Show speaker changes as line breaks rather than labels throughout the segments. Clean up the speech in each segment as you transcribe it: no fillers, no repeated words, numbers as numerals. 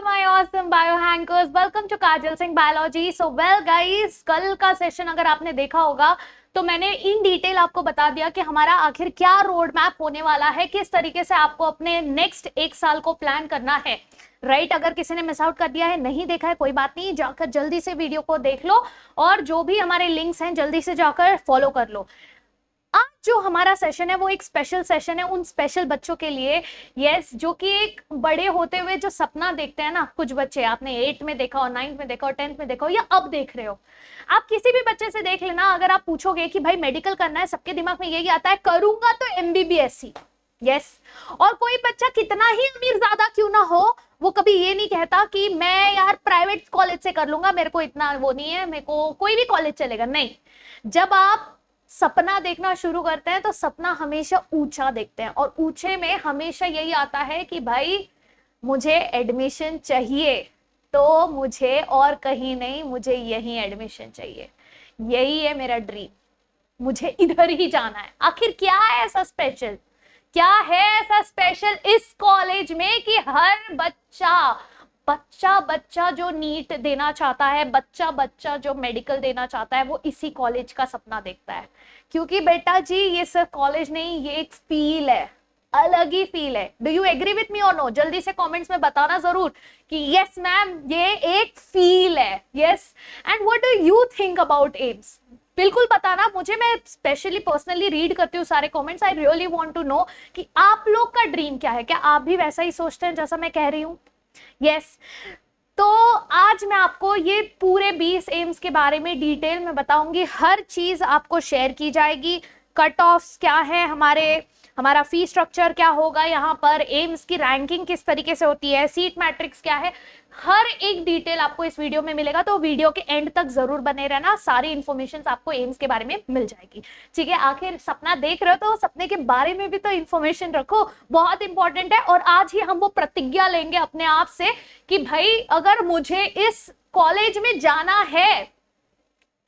my awesome bio hankers, welcome to Kajal Singh biology. So well guys, कल का session अगर आपने देखा होगा तो मैंने इन डिटेल आपको बता दिया कि हमारा आखिर क्या रोड मैप होने वाला है, किस तरीके से आपको अपने नेक्स्ट एक साल को प्लान करना है। राइट, अगर किसी ने मिस आउट कर दिया है, नहीं देखा है, कोई बात नहीं, जाकर जल्दी से वीडियो को देख लो और जो भी हमारे लिंक्स हैं जल्दी से जाकर फॉलो कर लो। आज जो हमारा सेशन है वो एक स्पेशल सेशन है उन स्पेशल बच्चों के लिए, यस, जो कि एक बड़े होते हुए जो सपना देखते हैं ना। कुछ बच्चे आपने 8th में देखा हो, 9th में देखा हो, 10th में देखा हो या अब देख रहे हो। आप किसी भी बच्चे से देख लेना, अगर आप पूछोगे कि भाई मेडिकल करना है, सबके दिमाग में यही आता है, करूंगा तो MBBS ही। यस, और कोई बच्चा कितना ही अमीर ज्यादा क्यों ना हो, वो कभी ये नहीं कहता कि मैं यार प्राइवेट कॉलेज से कर लूंगा, मेरे को इतना वो नहीं है, मेरे को कोई भी कॉलेज चलेगा। नहीं, जब आप सपना देखना शुरू करते हैं तो सपना हमेशा ऊंचा देखते हैं और ऊंचे में हमेशा यही आता है कि भाई मुझे एडमिशन चाहिए, तो मुझे और कहीं नहीं, मुझे यही एडमिशन चाहिए, यही है मेरा ड्रीम, मुझे इधर ही जाना है। आखिर क्या है ऐसा स्पेशल, क्या है ऐसा स्पेशल इस कॉलेज में कि हर बच्चा जो नीट देना चाहता है, बच्चा जो मेडिकल देना चाहता है, वो इसी कॉलेज का सपना देखता है। क्योंकि बेटा जी ये सिर्फ कॉलेज नहीं, ये एक फील है, अलग ही फील है। Do you agree with me और नो? जल्दी से कमेंट्स में बताना जरूर कि यस मैम, ये एक फील है। Yes, and what do you think about AIIMS? बिल्कुल बताना मुझे, मैं स्पेशली पर्सनली रीड करती हूँ सारे comments. I really want to know कि आप लोग का ड्रीम क्या है, क्या आप भी वैसा ही सोचते हैं जैसा मैं कह रही हूँ? यस, तो आज मैं आपको ये पूरे 20 एम्स के बारे में डिटेल में बताऊंगी, हर चीज आपको शेयर की जाएगी। कट ऑफ्स क्या है हमारा फी स्ट्रक्चर क्या होगा, यहाँ पर एम्स की रैंकिंग किस तरीके से होती है, सीट मैट्रिक्स क्या है, हर एक डिटेल आपको इस वीडियो में मिलेगा। तो वीडियो के एंड तक जरूर बने रहना, सारी इंफॉर्मेशन आपको एम्स के बारे में मिल जाएगी। ठीक है, आखिर सपना देख रहे हो तो सपने के बारे में भी तो इंफॉर्मेशन रखो, बहुत इंपॉर्टेंट है। और आज ही हम वो प्रतिज्ञा लेंगे अपने आप से कि भाई अगर मुझे इस कॉलेज में जाना है,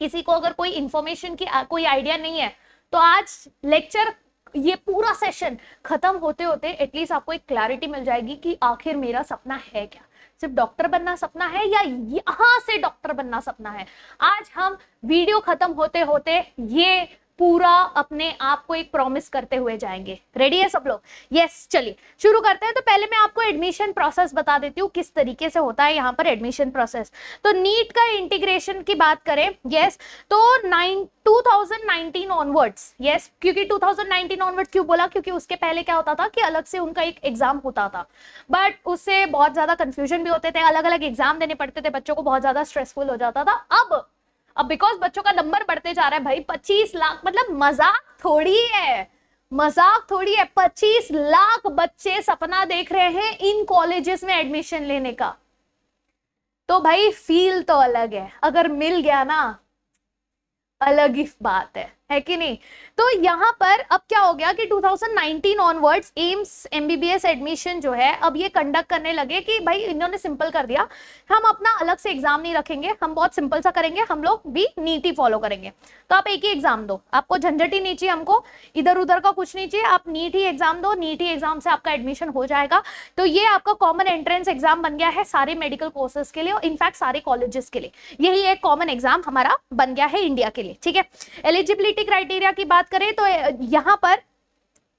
किसी को अगर कोई इंफॉर्मेशन की कोई आइडिया नहीं है, तो आज लेक्चर ये पूरा सेशन खत्म होते होते एटलीस्ट आपको एक क्लैरिटी मिल जाएगी कि आखिर मेरा सपना है क्या। सिर्फ डॉक्टर बनना सपना है या यहां से डॉक्टर बनना सपना है? आज हम वीडियो खत्म होते होते ये पूरा अपने आप को एक प्रॉमिस करते हुए जाएंगे। रेडी है सब लोग? यस, चलिए शुरू करते हैं। तो पहले मैं आपको एडमिशन प्रोसेस बता देती हूँ किस तरीके से होता है यहाँ पर एडमिशन प्रोसेस। तो नीट का इंटीग्रेशन की बात करें, यस, तो 2019 ऑनवर्ड्स, यस, क्योंकि 2019 ऑनवर्ड्स क्यों बोला? क्योंकि उसके पहले क्या होता था कि अलग से उनका एक एग्जाम होता था, बट उससे बहुत ज्यादा कंफ्यूजन भी होते थे, अलग अलग एग्जाम देने पड़ते थे, बच्चों को बहुत ज्यादा स्ट्रेसफुल हो जाता था। अब बिकॉज बच्चों का नंबर बढ़ते जा रहा है भाई, 25 लाख मतलब मजाक थोड़ी है, मजाक थोड़ी है। 25 लाख बच्चे सपना देख रहे हैं इन कॉलेजेस में एडमिशन लेने का, तो भाई फील तो अलग है। अगर मिल गया ना, अलग ही बात है कि नहीं? तो यहाँ पर अब क्या हो गया कि 2019 ऑनवर्ड्स एम्स MBBS एडमिशन जो है अब ये कंडक्ट करने लगे कि भाई इन्होंने सिंपल कर दिया, हम अपना अलग से एग्जाम नहीं रखेंगे, हम बहुत सिंपल सा करेंगे, हम लोग भी नीट ही फॉलो करेंगे। तो आप एक ही एग्जाम दो, आपको झंझट ही नहीं चाहिए, हमको इधर उधर का कुछ नहीं चाहिए, आप नीट ही एग्जाम दो, नीट ही एग्जाम से आपका एडमिशन हो जाएगा। तो ये आपका कॉमन एंट्रेंस एग्जाम बन गया है सारे मेडिकल कोर्सेज के लिए और इनफैक्ट सारे कॉलेजेस के लिए यही एक कॉमन एग्जाम हमारा बन गया है इंडिया के लिए। ठीक है, एलिजिबिलिटी क्राइटेरिया की बात करें तो यहां पर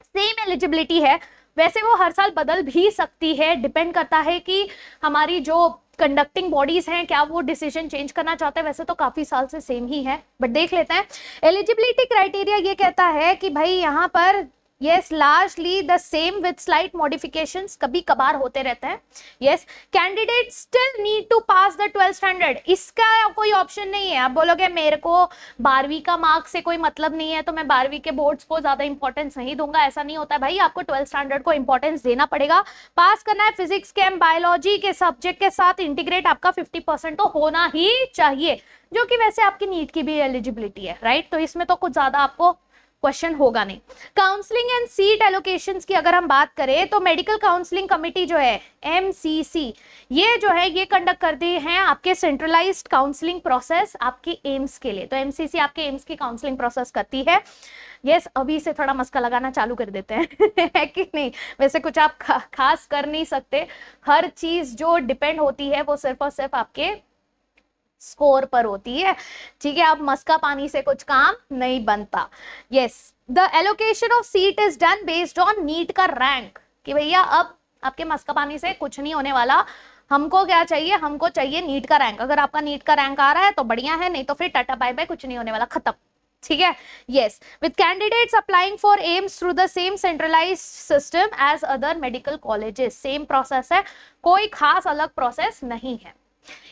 सेम एलिजिबिलिटी है, वैसे वो हर साल बदल भी सकती है, डिपेंड करता है कि हमारी जो कंडक्टिंग बॉडीज हैं क्या वो डिसीजन चेंज करना चाहते हैं। वैसे तो काफी साल से सेम ही है, बट देख लेते हैं। एलिजिबिलिटी क्राइटेरिया ये कहता है कि भाई यहाँ पर yes largely the same with slight modifications, कभी कभार होते रहते हैं। yes, candidates still need to pass the 12th standard, इसका कोई ऑप्शन नहीं है। आप बोलोगे मेरे को 12वीं का मार्क से कोई मतलब नहीं है तो मैं 12वीं के बोर्ड्स को ज्यादा इंपॉर्टेंस नहीं दूंगा, ऐसा नहीं होता है भाई। आपको 12th स्टैंडर्ड को इंपॉर्टेंस देना पड़ेगा, पास करना है। फिजिक्स केम बायोलॉजी के सब्जेक्ट के साथ इंटीग्रेट आपका 50% तो होना ही चाहिए, जो कि वैसे आपकी नीट की भी एलिजिबिलिटी है। राइट, तो इसमें तो कुछ ज्यादा आपको क्वेश्चन होगा नहीं। काउंसलिंग एंड सीट एलोकेशंस की अगर हम बात करें तो मेडिकल काउंसलिंग कमेटी जो है एमसीसी, ये जो है ये कंडक्ट करती हैं आपके सेंट्रलाइज्ड काउंसलिंग प्रोसेस आपकी एम्स के लिए। तो एमसीसी आपके एम्स की काउंसलिंग प्रोसेस करती है। यस, अभी से थोड़ा मस्का लगाना चालू कर देते हैं है कि नहीं? वैसे कुछ आप खास कर नहीं सकते, हर चीज जो डिपेंड होती है वो सिर्फ और सिर्फ आपके स्कोर पर होती है, ठीक है? अब मस्का पानी से कुछ काम नहीं बनता। Yes, the allocation of seat is done based on NEET का रैंक, कि भैया अब आपके मस्का पानी से कुछ नहीं होने वाला, हमको क्या चाहिए, हमको चाहिए नीट का रैंक। अगर आपका नीट का रैंक आ रहा है तो बढ़िया है, नहीं तो फिर टाटा बाय बाय, कुछ नहीं होने वाला, खत्म, ठीक है? Yes, with candidates applying for AIIMS through the same centralised system as other medical colleges, same process है, कोई खास अलग प्रोसेस नहीं है।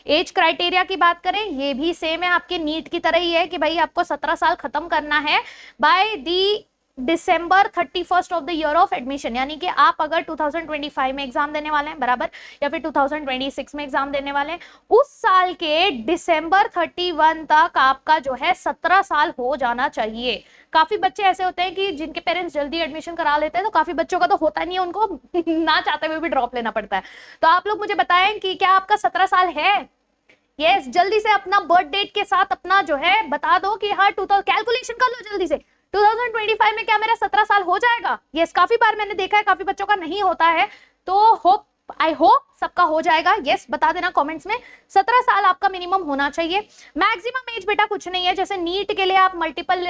एज क्राइटेरिया की बात करें, ये भी सेम है, आपके नीट की तरह ही है कि भाई आपको 17 साल खत्म करना है by the December 31st of the year of admission, यानी कि आप अगर 2025 में एग्जाम देने वाले हैं बराबर, या फिर 2026 में एग्जाम देने वाले हैं, उस साल के December 31 तक आपका जो है 17 साल हो जाना चाहिए। काफी बच्चे ऐसे होते हैं कि जिनके पेरेंट्स जल्दी एडमिशन करा लेते हैं, तो काफी बच्चों का तो होता नहीं है, उनको ना चाहते हुए भी ड्रॉप लेना पड़ता है। तो आप लोग मुझे बताएं कि क्या आपका 17 साल है? यस, जल्दी से अपना बर्थ डेट के साथ अपना जो है बता दो कि हाँ, कैलकुलेशन कर लो जल्दी से, 2025 में क्या मेरा 17 साल हो जाएगा? यस, काफी बार मैंने देखा है काफी बच्चों का नहीं होता है, तो आई होप सबका हो जाएगा। यस, बता देना कमेंट्स में, 17 साल आपका मिनिमम होना चाहिए। मैक्सिमम एज बेटा कुछ नहीं है, जैसे नीट के लिए आप मल्टीपल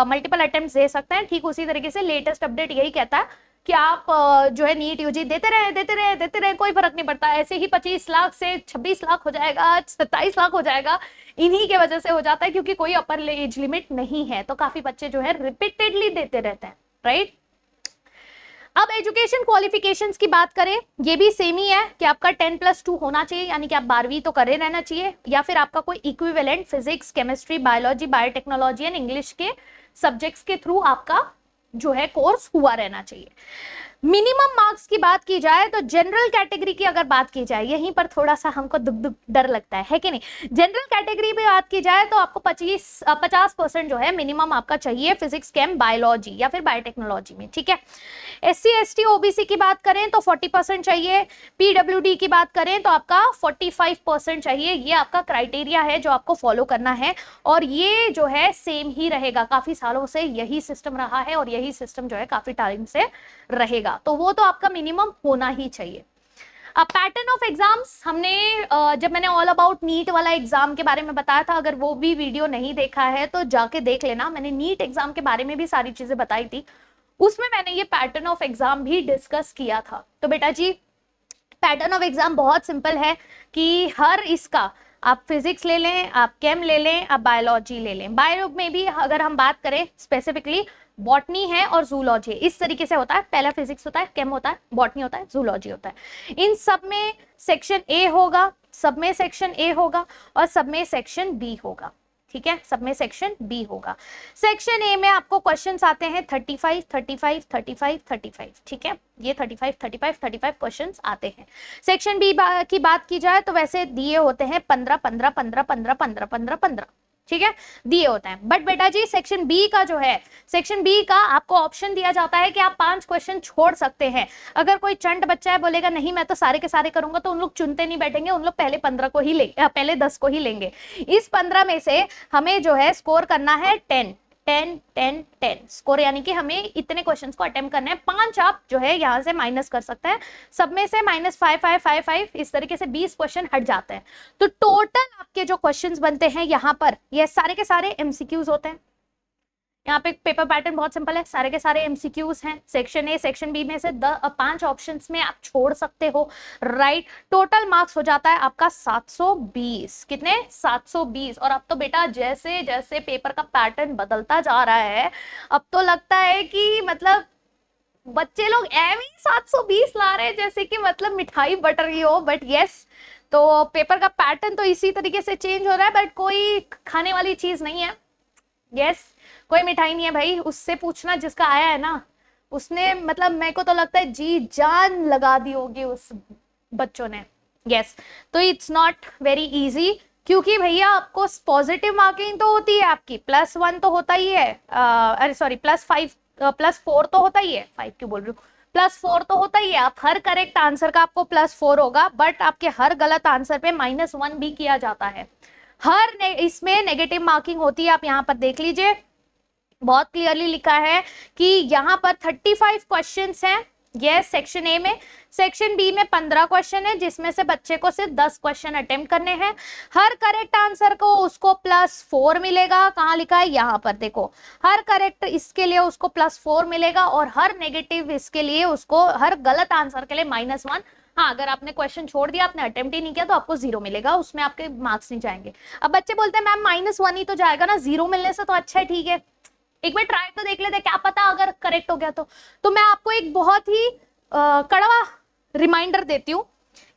मल्टीपल अटेम्प्ट्स दे सकते हैं, ठीक उसी तरीके से लेटेस्ट अपडेट यही कहता है कि आप जो है नीट यूजी देते रहे, कोई फर्क नहीं पड़ता। ऐसे ही 25 लाख से 26 लाख हो जाएगा, 27 लाख हो जाएगा, इन्हीं के वजह से हो जाता है, क्योंकि कोई अपर एज लिमिट नहीं है, तो काफी बच्चे जो है रिपीटेडली देते रहते हैं, राइट? अब एजुकेशन क्वालिफिकेशंस की बात करें, ये भी सेम ही है कि आपका 10+2 होना चाहिए, यानी कि आप 12वीं तो करे रहना चाहिए, या फिर आपका कोई equivalent physics, chemistry, biology, biotechnology and English के सब्जेक्ट्स के थ्रू आपका जो है कोर्स हुआ रहना चाहिए। मिनिमम मार्क्स की बात की जाए तो जनरल कैटेगरी की अगर बात की जाए, यहीं पर थोड़ा सा हमको दुख डर लगता है कि नहीं? जनरल कैटेगरी में बात की जाए तो आपको 50% जो है मिनिमम आपका चाहिए फिजिक्स, केम, बायोलॉजी या फिर बायोटेक्नोलॉजी में, ठीक है? SC, ST, OBC की बात करें तो 40% चाहिए, PWD की बात करें तो आपका 45% चाहिए। ये आपका क्राइटेरिया है जो आपको फॉलो करना है, और ये जो है सेम ही रहेगा, काफी सालों से यही सिस्टम रहा है और यही सिस्टम जो है काफी टाइम से रहेगा, तो वो तो आपका मिनिमम होना ही चाहिए। अब पैटर्न ऑफ एग्जाम्स, हमने जब मैंने ऑल अबाउट नीट वाला एग्जाम के बारे में बताया था, अगर वो भी वीडियो नहीं देखा है तो जाके देख लेना, मैंने नीट एग्जाम के बारे में भी सारी चीजें बताई थी, उसमें मैंने ये पैटर्न ऑफ एग्जाम भी डिस्कस किया था। तो बेटा जी पैटर्न ऑफ एग्जाम बहुत सिंपल है कि हर इसका आप फिजिक्स ले लें, आप केम ले लें, आप बायोलॉजी ले लें। बायो में भी अगर हम बात करें स्पेसिफिकली बॉटनी है और जूलॉजी है, इस तरीके से होता है, पहला फिजिक्स होता है, केम होता है, बॉटनी होता है, जूलॉजी होता है। इन सब में सेक्शन ए होगा, सब में सेक्शन ए होगा और सब में सेक्शन बी होगा, ठीक है? सब में सेक्शन बी होगा। सेक्शन ए में आपको क्वेश्चंस आते हैं 35, 35, 35, 35, ठीक है? ये 35, 35, 35 क्वेश्चंस आते हैं। सेक्शन बी की बात की जाए तो वैसे दिए होते हैं 15, 15, 15, 15, 15, 15, 15, ठीक है? दिए होते हैं। बट बेटा जी सेक्शन बी का जो है, सेक्शन बी का आपको ऑप्शन दिया जाता है कि आप 5 क्वेश्चन छोड़ सकते हैं। अगर कोई चंट बच्चा है बोलेगा नहीं मैं तो सारे के सारे करूंगा, तो उन लोग चुनते नहीं बैठेंगे, उन लोग पहले 15 को ही पहले 10 को ही लेंगे। इस 15 में से हमें जो है स्कोर करना है 10 10 10 10 स्कोर, यानी कि हमें इतने क्वेश्चंस को अटेम्प्ट करना है। 5 आप जो है यहाँ से माइनस कर सकते हैं, सब में से -5 5 5 5, इस तरीके से 20 क्वेश्चन हट जाते हैं। तो टोटल आपके जो क्वेश्चंस बनते हैं यहाँ पर, ये सारे के सारे MCQs होते हैं। यहाँ पे पेपर पैटर्न बहुत सिंपल है, सारे के सारे MCQs हैं। सेक्शन ए सेक्शन बी में से 5 ऑप्शंस में आप छोड़ सकते हो, राइट? टोटल मार्क्स हो जाता है आपका 720। कितने? 720। और अब तो बेटा जैसे जैसे पेपर का पैटर्न बदलता जा रहा है, अब तो लगता है कि मतलब बच्चे लोग एवं 720 ला रहे हैं जैसे कि मतलब मिठाई बट रही हो। बट यस, तो पेपर का पैटर्न तो इसी तरीके से चेंज हो रहा है, बट कोई खाने वाली चीज नहीं है। यस, कोई मिठाई नहीं है भाई, उससे पूछना जिसका आया है ना, उसने मतलब मेरे को तो लगता है जी जान लगा दी होगी उस बच्चों ने। यस, तो इट्स नॉट वेरी इजी क्योंकि भैया आपको पॉजिटिव मार्किंग तो होती है, आपकी +1 तो होता ही है, अरे सॉरी +5 +4 तो होता ही है, 5 क्यों बोल रही हूँ, +4 तो होता ही है। आप हर करेक्ट आंसर का आपको +4 होगा, बट आपके हर गलत आंसर पे -1 भी किया जाता है। इसमें नेगेटिव मार्किंग होती है। आप यहाँ पर देख लीजिए, बहुत क्लियरली लिखा है कि यहाँ पर 35 क्वेश्चंस हैं, ये सेक्शन ए में। सेक्शन बी में 15 क्वेश्चन है, जिसमें से बच्चे को सिर्फ 10 क्वेश्चन अटेम्प्ट करने हैं। हर करेक्ट आंसर को उसको +4 मिलेगा। कहाँ लिखा है, यहाँ पर देखो, हर करेक्ट इसके लिए उसको +4 मिलेगा, और हर नेगेटिव इसके लिए उसको, हर गलत आंसर के लिए -1। हाँ, अगर आपने क्वेश्चन छोड़ दिया, आपने अटेम्प्ट ही नहीं किया, तो आपको 0 मिलेगा, उसमें आपके मार्क्स नहीं जाएंगे। अब बच्चे बोलते हैं मैम -1 ही तो जाएगा ना, 0 मिलने से तो अच्छा है, ठीक है एक बार ट्राई तो देख लेते, क्या पता अगर करेक्ट हो गया तो मैं आपको एक बहुत ही कड़वा रिमाइंडर देती हूँ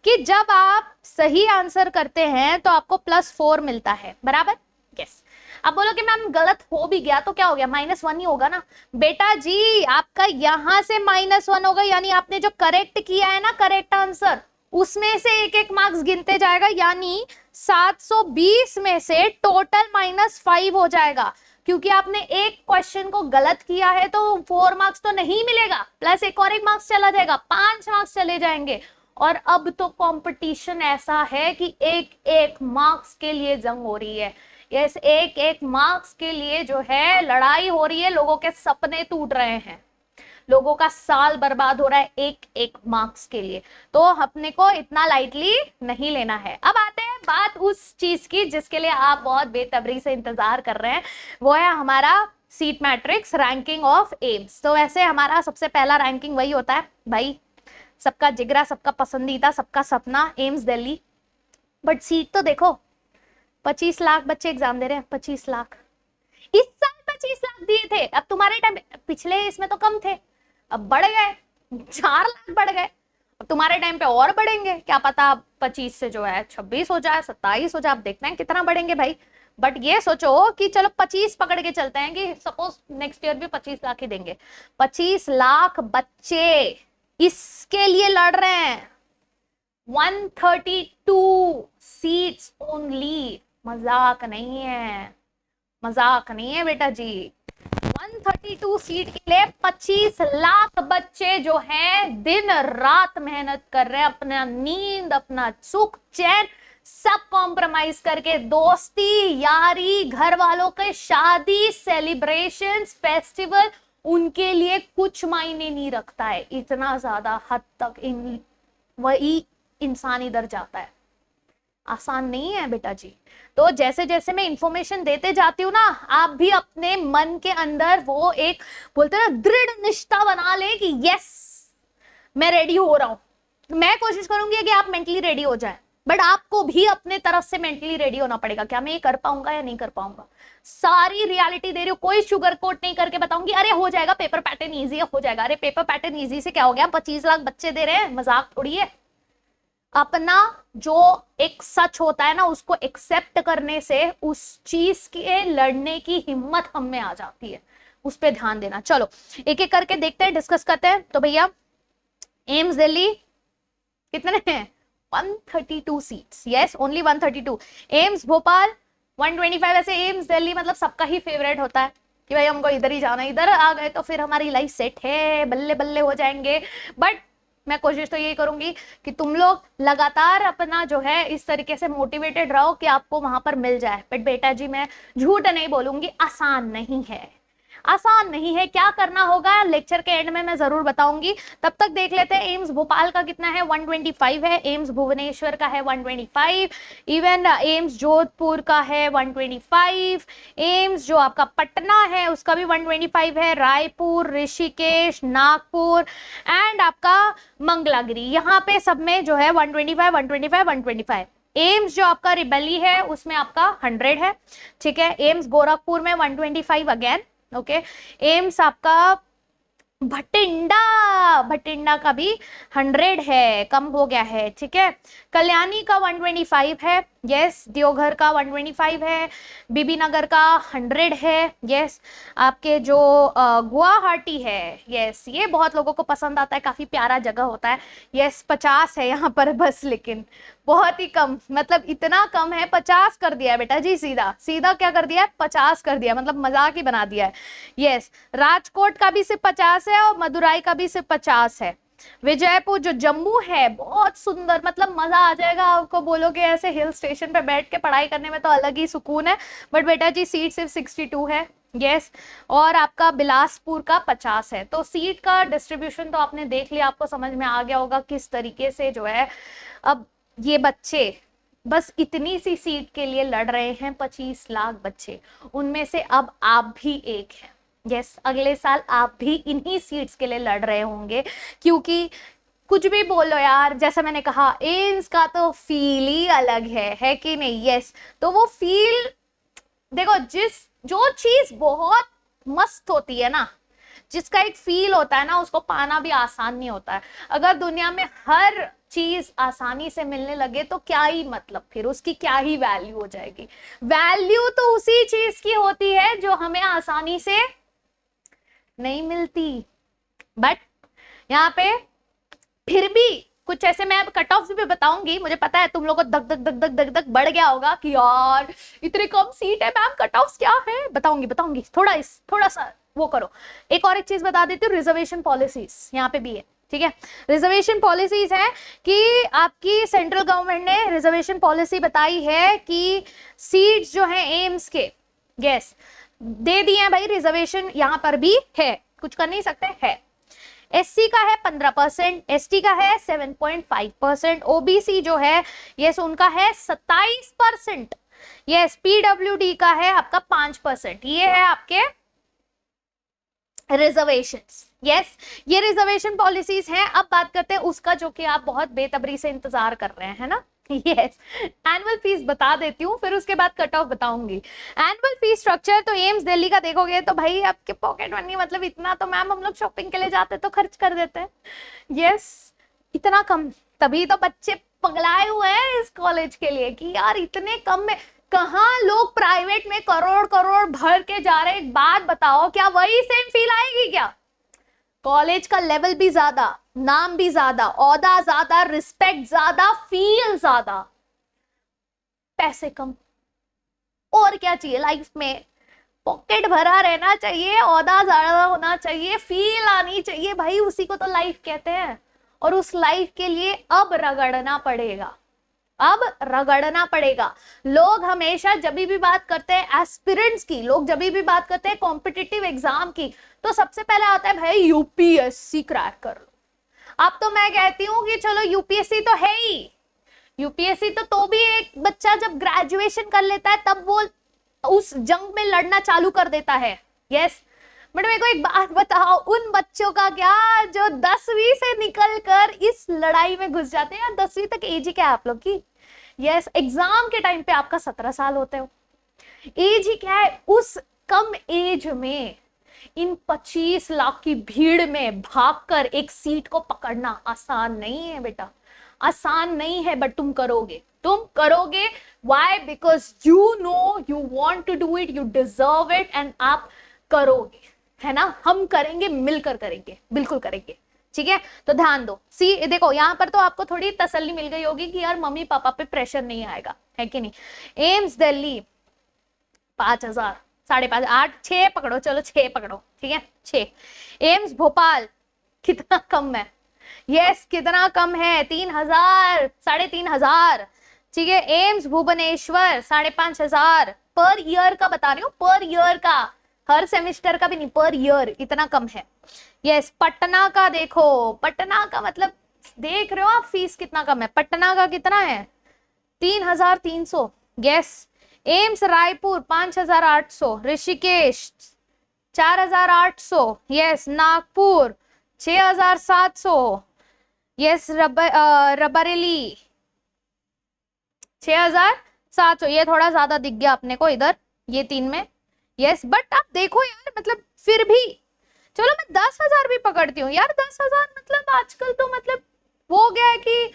कि जब आप सही आंसर करते हैं तो आपको +4 मिलता है, बराबर। यस। अब बोलो कि मैम गलत हो भी गया तो क्या हो गया, -1 ही होगा ना। बेटा जी आपका यहां से -1 होगा, यानी आपने जो करेक्ट किया है ना, करेक्ट आंसर, उसमें से एक एक मार्क्स गिनते जाएगा, यानी 720 में से टोटल -5 हो जाएगा। क्योंकि आपने एक क्वेश्चन को गलत किया है तो 4 मार्क्स तो नहीं मिलेगा, प्लस एक और 1 मार्क्स चला जाएगा, 5 मार्क्स चले जाएंगे। और अब तो कंपटीशन ऐसा है कि एक एक मार्क्स के लिए जंग हो रही है। यस, एक एक मार्क्स के लिए जो है लड़ाई हो रही है, लोगों के सपने टूट रहे हैं, लोगों का साल बर्बाद हो रहा है एक एक मार्क्स के लिए। तो अपने को इतना लाइटली नहीं लेना है। अब आते हैं बात उस चीज की जिसके लिए आप बहुत बेतबरी से इंतजार कर रहे हैं, वो है हमारा seat matrix ranking of AIIMS. तो वैसे हमारा सबसे पहला रैंकिंग वही होता है भाई, सबका जिगरा, सबका पसंदीदा, सबका सपना, एम्स दिल्ली। बट सीट तो देखो, 25 लाख बच्चे एग्जाम दे रहे हैं, 25 लाख। इस साल 25 लाख दिए थे, अब तुम्हारे टाइम, पिछले इसमें तो कम थे, अब बढ़ गए, 4 लाख बढ़ गए। अब तुम्हारे टाइम पे और बढ़ेंगे, क्या पता 25 से जो है 26 हो जाए, 27 हो जाए, आप देखते हैं कितना बढ़ेंगे भाई। बट ये सोचो कि चलो 25 पकड़ के चलते हैं कि सपोज नेक्स्ट ईयर भी 25 लाख ही देंगे। 25 लाख बच्चे इसके लिए लड़ रहे हैं, 132 सीट्स ओनली। मजाक नहीं है, मजाक नहीं है बेटा जी। 132 सीट के लिए 25 लाख बच्चे जो हैं दिन रात मेहनत कर रहे हैं, अपना नींद, अपना सुख चैन सब कॉम्प्रोमाइज करके, दोस्ती यारी, घर वालों के शादी, सेलिब्रेशंस, फेस्टिवल, उनके लिए कुछ मायने नहीं रखता है। इतना ज्यादा हद तक वही इंसान इधर जाता है। आसान नहीं है बेटा जी। तो जैसे जैसे मैं इंफॉर्मेशन देते जाती हूँ ना, आप भी अपने मन के अंदर वो एक बोलते हैं ना दृढ़ निष्ठा बना ले कि यस मैं रेडी हो रहा हूं। मैं कोशिश करूंगी कि आप मेंटली रेडी हो जाए, बट आपको भी अपने तरफ से मेंटली रेडी होना पड़ेगा। क्या मैं ये कर पाऊंगा या नहीं कर पाऊंगा, सारी रियलिटी दे रही हूँ, कोई शुगर कोट नहीं करके बताऊंगी अरे हो जाएगा, पेपर पैटर्न ईजी हो जाएगा। अरे पेपर पैटर्न ईजी से क्या हो गया, 25 लाख बच्चे दे रहे हैं, मजाक थोड़ी है। अपना जो एक सच होता है ना, उसको एक्सेप्ट करने से उस चीज के लड़ने की हिम्मत हम में आ जाती है, उस पर ध्यान देना। चलो एक एक करके देखते हैं, डिस्कस करते हैं। तो भैया एम्स दिल्ली कितने हैं, 132 seats, yes only 132। AIIMS Bhopal 125। ऐसे एम्स दिल्ली मतलब सबका ही फेवरेट होता है कि भाई हमको इधर ही जाना है, इधर आ गए तो फिर हमारी लाइफ सेट है, बल्ले बल्ले हो जाएंगे। बट मैं कोशिश तो यही करूंगी कि तुम लोग लगातार अपना जो है इस तरीके से मोटिवेटेड रहो कि आपको वहां पर मिल जाए। बट बेटा जी मैं झूठ नहीं बोलूंगी, आसान नहीं है, आसान नहीं है। क्या करना होगा लेक्चर के एंड में मैं जरूर बताऊंगी। तब तक देख लेते हैं एम्स भोपाल का कितना है, 125 है। एम्स भुवनेश्वर का है 125। इवन एम्स जोधपुर का है 125। एम्स जो आपका पटना है उसका भी 125 है। रायपुर, ऋषिकेश, नागपुर एंड आपका मंगलागिरी, यहाँ पे सब में जो है 125 125 125। एम्स जो आपका रिबेली है उसमें आपका 100 है, ठीक है। एम्स गोरखपुर में 125 अगेन, ओके। एम्स आपका भटिंडा, भटिंडा का भी 100 है, कम हो गया है, ठीक है। कल्याणी का 125 है, यस। देवघर का 125 है, बीबीनगर का 100 है, यस। आपके जो गुवाहाटी है, यस, ये बहुत लोगों को पसंद आता है, काफी प्यारा जगह होता है, यस। 50 है यहाँ पर बस, लेकिन बहुत ही कम, मतलब इतना कम है, 50 कर दिया है बेटा जी, सीधा सीधा क्या कर दिया है, 50 कर दिया, मतलब मजाक ही बना दिया है, यस। राजकोट का भी सिर्फ 50 है और मदुराई का भी सिर्फ 50 है। विजयपुर जो जम्मू है बहुत सुंदर, मतलब मजा आ जाएगा आपको, बोलोगे ऐसे हिल स्टेशन पे बैठ के पढ़ाई करने में तो अलग ही सुकून है, बट बेटा जी सीट सिर्फ 62 है, यस। और आपका बिलासपुर का 50 है। तो सीट का डिस्ट्रीब्यूशन तो आपने देख लिया, आपको समझ में आ गया होगा किस तरीके से जो है अब ये बच्चे बस इतनी सी सीट के लिए लड़ रहे हैं, 25 लाख बच्चे, उनमें से अब आप भी एक हैं, यस। अगले साल आप भी इन्हीं सीट्स के लिए लड़ रहे होंगे, क्योंकि कुछ भी बोलो यार, जैसा मैंने कहा एम्स का तो फील ही अलग है कि नहीं, यस। तो वो फील देखो, जो चीज बहुत मस्त होती है ना, जिसका एक फील होता है ना, उसको पाना भी आसान नहीं होता है। अगर दुनिया में हर चीज आसानी से मिलने लगे तो क्या ही मतलब, फिर उसकी क्या ही वैल्यू हो जाएगी। वैल्यू तो उसी चीज की होती है जो हमें आसानी से नहीं मिलती। बट यहाँ पे फिर भी कुछ ऐसे, मैं कट ऑफ भी बताऊंगी, मुझे पता है तुम लोगों को धक धक धक धक धक धक बढ़ गया होगा कि यार इतने कम सीट है मैम, कट ऑफ क्या है, बताऊंगी थोड़ा सा वो करो। एक और एक चीज बता देती हूँ, रिजर्वेशन पॉलिसीज यहाँ पे भी है, ठीक है। रिजर्वेशन पॉलिसीज है कि आपकी सेंट्रल गवर्नमेंट ने रिजर्वेशन पॉलिसी बताई है कि सीट्स जो है एम्स के, यस, दे दिए हैं भाई, रिजर्वेशन यहाँ पर भी है, कुछ कर नहीं सकते, है। एससी का है 15%, एसटी का है 7.5%, ओबीसी जो है यस उनका है 27%, यस। पीडब्ल्यूडी का है आपका 5%। ये है आपके रिजर्वेशंस, यस। ये रिजर्वेशन पॉलिसीज हैं। अब बात करते हैं उसका जो कि आप बहुत बेतबरी से इंतजार कर रहे हैं ना, यस। एनुअल फीस बता देती हूँ, फिर उसके बाद कट ऑफ बताऊंगी। एनुअल फीस स्ट्रक्चर तो एम्स दिल्ली का देखोगे तो भाई आपके पॉकेट मनी, मतलब इतना तो मैम हम लोग शॉपिंग के लिए जाते तो खर्च कर देते हैं, यस। इतना कम, तभी तो बच्चे पगलाए हुए हैं इस कॉलेज के लिए कि यार इतने कम में कहाँ लोग प्राइवेट में करोड़ करोड़ भर के जा रहे हैं। एक बात बताओ, क्या वही सेम फील आएगी क्या? कॉलेज का लेवल भी ज्यादा, नाम भी ज्यादा, औहदा ज्यादा, रिस्पेक्ट ज्यादा, फील ज्यादा, पैसे कम, और क्या चाहिए लाइफ में? पॉकेट भरा रहना चाहिए, औहदा ज्यादा होना चाहिए, फील आनी चाहिए भाई, उसी को तो लाइफ कहते हैं। और उस लाइफ के लिए अब रगड़ना पड़ेगा, अब रगड़ना पड़ेगा। लोग हमेशा जब भी बात करते हैं एस्पिरेंट्स की, लोग जब भी बात करते हैं कॉम्पिटिटिव एग्जाम की, तो सबसे पहले आता है भाई यूपीएससी क्रैक कर लो। अब तो मैं कहती हूँ कि चलो यूपीएससी तो है ही, यूपीएससी तो भी एक बच्चा जब ग्रेजुएशन कर लेता है तब वो उस जंग में लड़ना चालू कर देता है, यस। बट मेरे को एक बात बताओ, उन बच्चों का क्या जो 10वीं से निकल कर इस लड़ाई में घुस जाते हैं। 10वीं तक एज ही क्या है आप लोग की, यस। एग्जाम के टाइम पे आपका 17 साल होते हो, एज ही क्या है। उस कम एज में इन 25 लाख की भीड़ में भागकर एक सीट को पकड़ना आसान नहीं है बेटा, आसान नहीं है। बट तुम करोगे, तुम करोगे। Why? Because you know you want to do it, you deserve it, and आप करोगे, है ना। हम करेंगे, मिलकर करेंगे, बिल्कुल करेंगे, ठीक है। तो ध्यान दो। सी देखो, यहां पर तो आपको थोड़ी तसल्ली मिल गई होगी कि यार मम्मी पापा पे प्रेशर नहीं आएगा, है कि नहीं। एम्स दिल्ली 5,000, 5,500, 8, 6 पकड़ो, चलो 6 पकड़ो, ठीक है 6। एम्स भोपाल कितना कम है, यस कितना कम है, 3,000, 3,500, ठीक है। एम्स भुवनेश्वर 5,500 पर ईयर का बता रही हूँ, पर ईयर का, हर सेमेस्टर का भी नहीं, पर ईयर इतना कम है, यस। पटना का देखो, पटना का मतलब देख रहे हो आप फीस कितना कम है। पटना का कितना है, 3,300, yes. AIIMS Raipur 5,800, Rishikesh 4,800, yes. Nagpur 6,700, yes. Raebareli 6,700, ये थोड़ा ज्यादा दिख गया अपने को इधर, ये 3 में, यस। बट आप देखो यार, मतलब फिर भी चलो मैं 10,000 भी पकड़ती हूँ यार, 10,000 मतलब आजकल तो मतलब हो गया है कि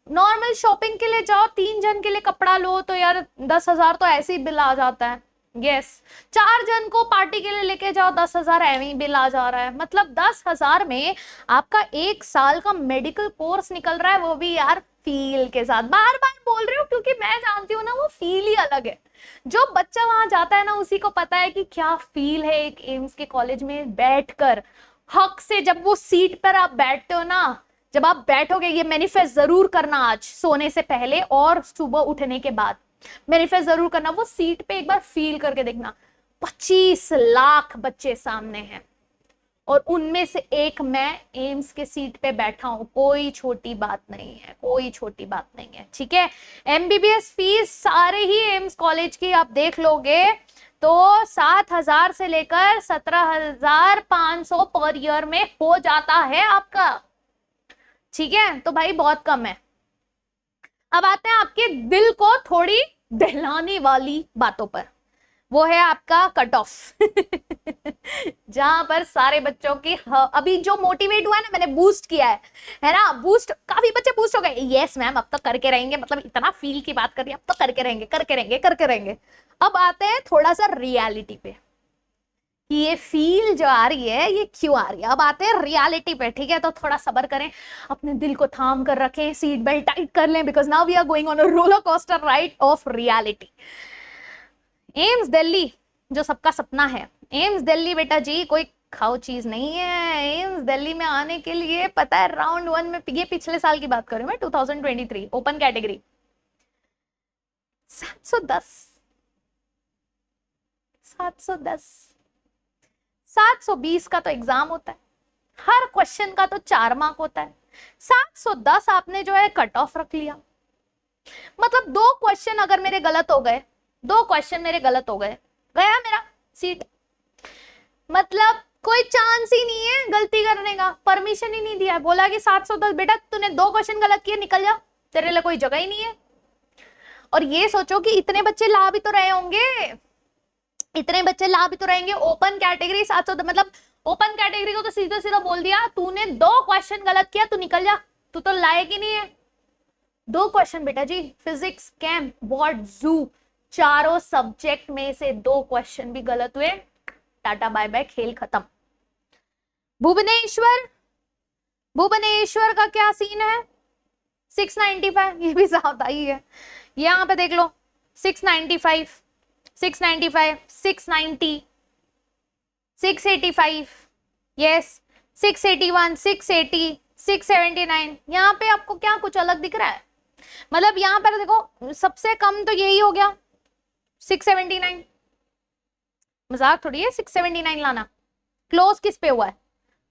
नॉर्मल शॉपिंग के लिए जाओ, 3 जन के लिए कपड़ा लो तो यार 10,000 तो ऐसे ही बिल आ जाता है। यस, 4 जन को पार्टी के लिए लेके जाओ, 10,000 ऐਵੇਂ ही बिल आ जा रहा है। मतलब 10,000 में आपका 1 साल का मेडिकल कोर्स निकल रहा है, वो भी यार फील के साथ। बार बार बोल रही हूँ क्योंकि मैं जानती हूँ ना, वो फील ही अलग है। जो बच्चा वहां जाता है ना, उसी को पता है कि क्या फील है एक एम्स के कॉलेज में बैठकर हक से। जब वो सीट पर आप बैठते हो ना, जब आप बैठोगे, ये मैनिफेस्ट जरूर करना आज सोने से पहले और सुबह उठने के बाद, मैनिफेस्ट जरूर करना। वो सीट पे एक बार फील करके देखना, 25 लाख बच्चे सामने हैं और उनमें से एक मैं एम्स के सीट पे बैठा हूं। कोई छोटी बात नहीं है, कोई छोटी बात नहीं है, ठीक है। एमबीबीएस फीस सारे ही एम्स कॉलेज की आप देख लोगे तो 7,000 से लेकर 17,500 पर ईयर में हो जाता है आपका, ठीक है। तो भाई बहुत कम है। अब आते हैं आपके दिल को थोड़ी दहलाने वाली बातों पर, वो है आपका कट ऑफ जहां पर सारे बच्चों की अभी जो मोटिवेट हुआ है ना, मैंने बूस्ट किया है ना, बूस्ट, काफी बच्चे बूस्ट हो गए। यस मैम अब तो करके रहेंगे, मतलब इतना फील की बात कर रही है, अब तो करके रहेंगे करके रहेंगे करके रहेंगे। अब आते हैं थोड़ा सा रियलिटी पे कि ये फील जो आ रही है ये क्यों आ रही है। अब आते हैं रियलिटी पे, ठीक है। तो थोड़ा सब्र करें, अपने दिल को थाम कर रखें, सीट बेल्ट टाइट कर लें, because now we are going on a roller coaster ride of reality. AIIMS Delhi जो सबका सपना है, एम्स दिल्ली बेटा जी कोई खाओ चीज नहीं है। एम्स दिल्ली में आने के लिए पता है राउंड 1 में, ये पिछले साल की बात कर रही हूँ मैं, 2023 ओपन कैटेगरी 710 710 720 का तो एग्जाम होता है, हर क्वेश्चन का तो 4 मार्क होता है। 710 आपने जो है कट ऑफ रख लिया, मतलब 2 क्वेश्चन अगर मेरे गलत हो गए, 2 क्वेश्चन मेरे गलत हो गए, गया मेरा सीट। मतलब कोई चांस ही नहीं है गलती करने का, परमिशन ही नहीं दिया, बोला कि 710 बेटा तूने 2 क्वेश्चन गलत किए, निकल जा, तेरे लिए कोई जगह ही नहीं है। और ये सोचो कि इतने बच्चे ला भी तो रहे होंगे, इतने बच्चे ला भी तो रहेंगे। ओपन कैटेगरी 710, मतलब ओपन कैटेगरी को तो सीधा सीधा बोल दिया तूने 2 क्वेश्चन गलत किया, तू निकल जा, तू तो लायक ही नहीं है। 2 क्वेश्चन बेटा जी, फिजिक्स, केम, बॉट, जू, चारों सब्जेक्ट में से 2 क्वेश्चन भी गलत हुए, टाटा बाय बाय, खेल खत्म। भुवनेश्वर, भुवनेश्वर का क्या सीन है, 695, ये भी ज्यादा ही है। यहां पे देख लो 695, 695, 690, 685, यस 681, 680, 679। यहाँ पे आपको क्या कुछ अलग दिख रहा है? मतलब यहाँ पर देखो सबसे कम तो यही हो गया 679, मजाक थोड़ी है 679 लाना। क्लोज किस पे हुआ है?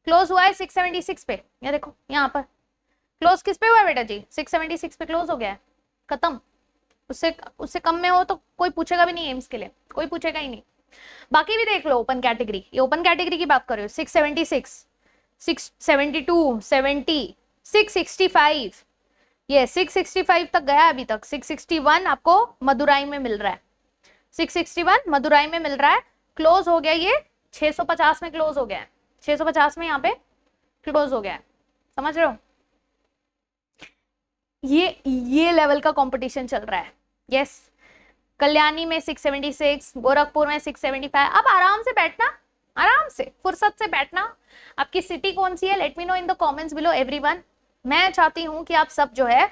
क्लोज हुआ है 676 पे, ये देखो यहाँ पर क्लोज किस पे हुआ है बेटा जी, 676 पे क्लोज हो गया है, खत्म। उससे कम में हो तो कोई पूछेगा भी नहीं एम्स के लिए, कोई पूछेगा ही नहीं। बाकी भी देख लो ओपन कैटेगरी, ये ओपन कैटेगरी की बात कर रहे हो, 676, 672, 70, 665, ये 665 तक गया अभी तक। 661 आपको मदुराई में मिल रहा है, 661 मदुराई में मिल रहा है, क्लोज हो गया ये 650 में, क्लोज हो गया है 650 में, यहाँ पे क्लोज हो गया है, समझ रहे हो? ये लेवल का कंपटीशन चल रहा है। यस, कल्याणी में 676, गोरखपुर में 675। अब आराम से बैठना, आराम से फुर्सत से बैठना। आपकी सिटी कौन सी है, let me know in the comments below everyone. मैं चाहती हूं कि आप सब जो है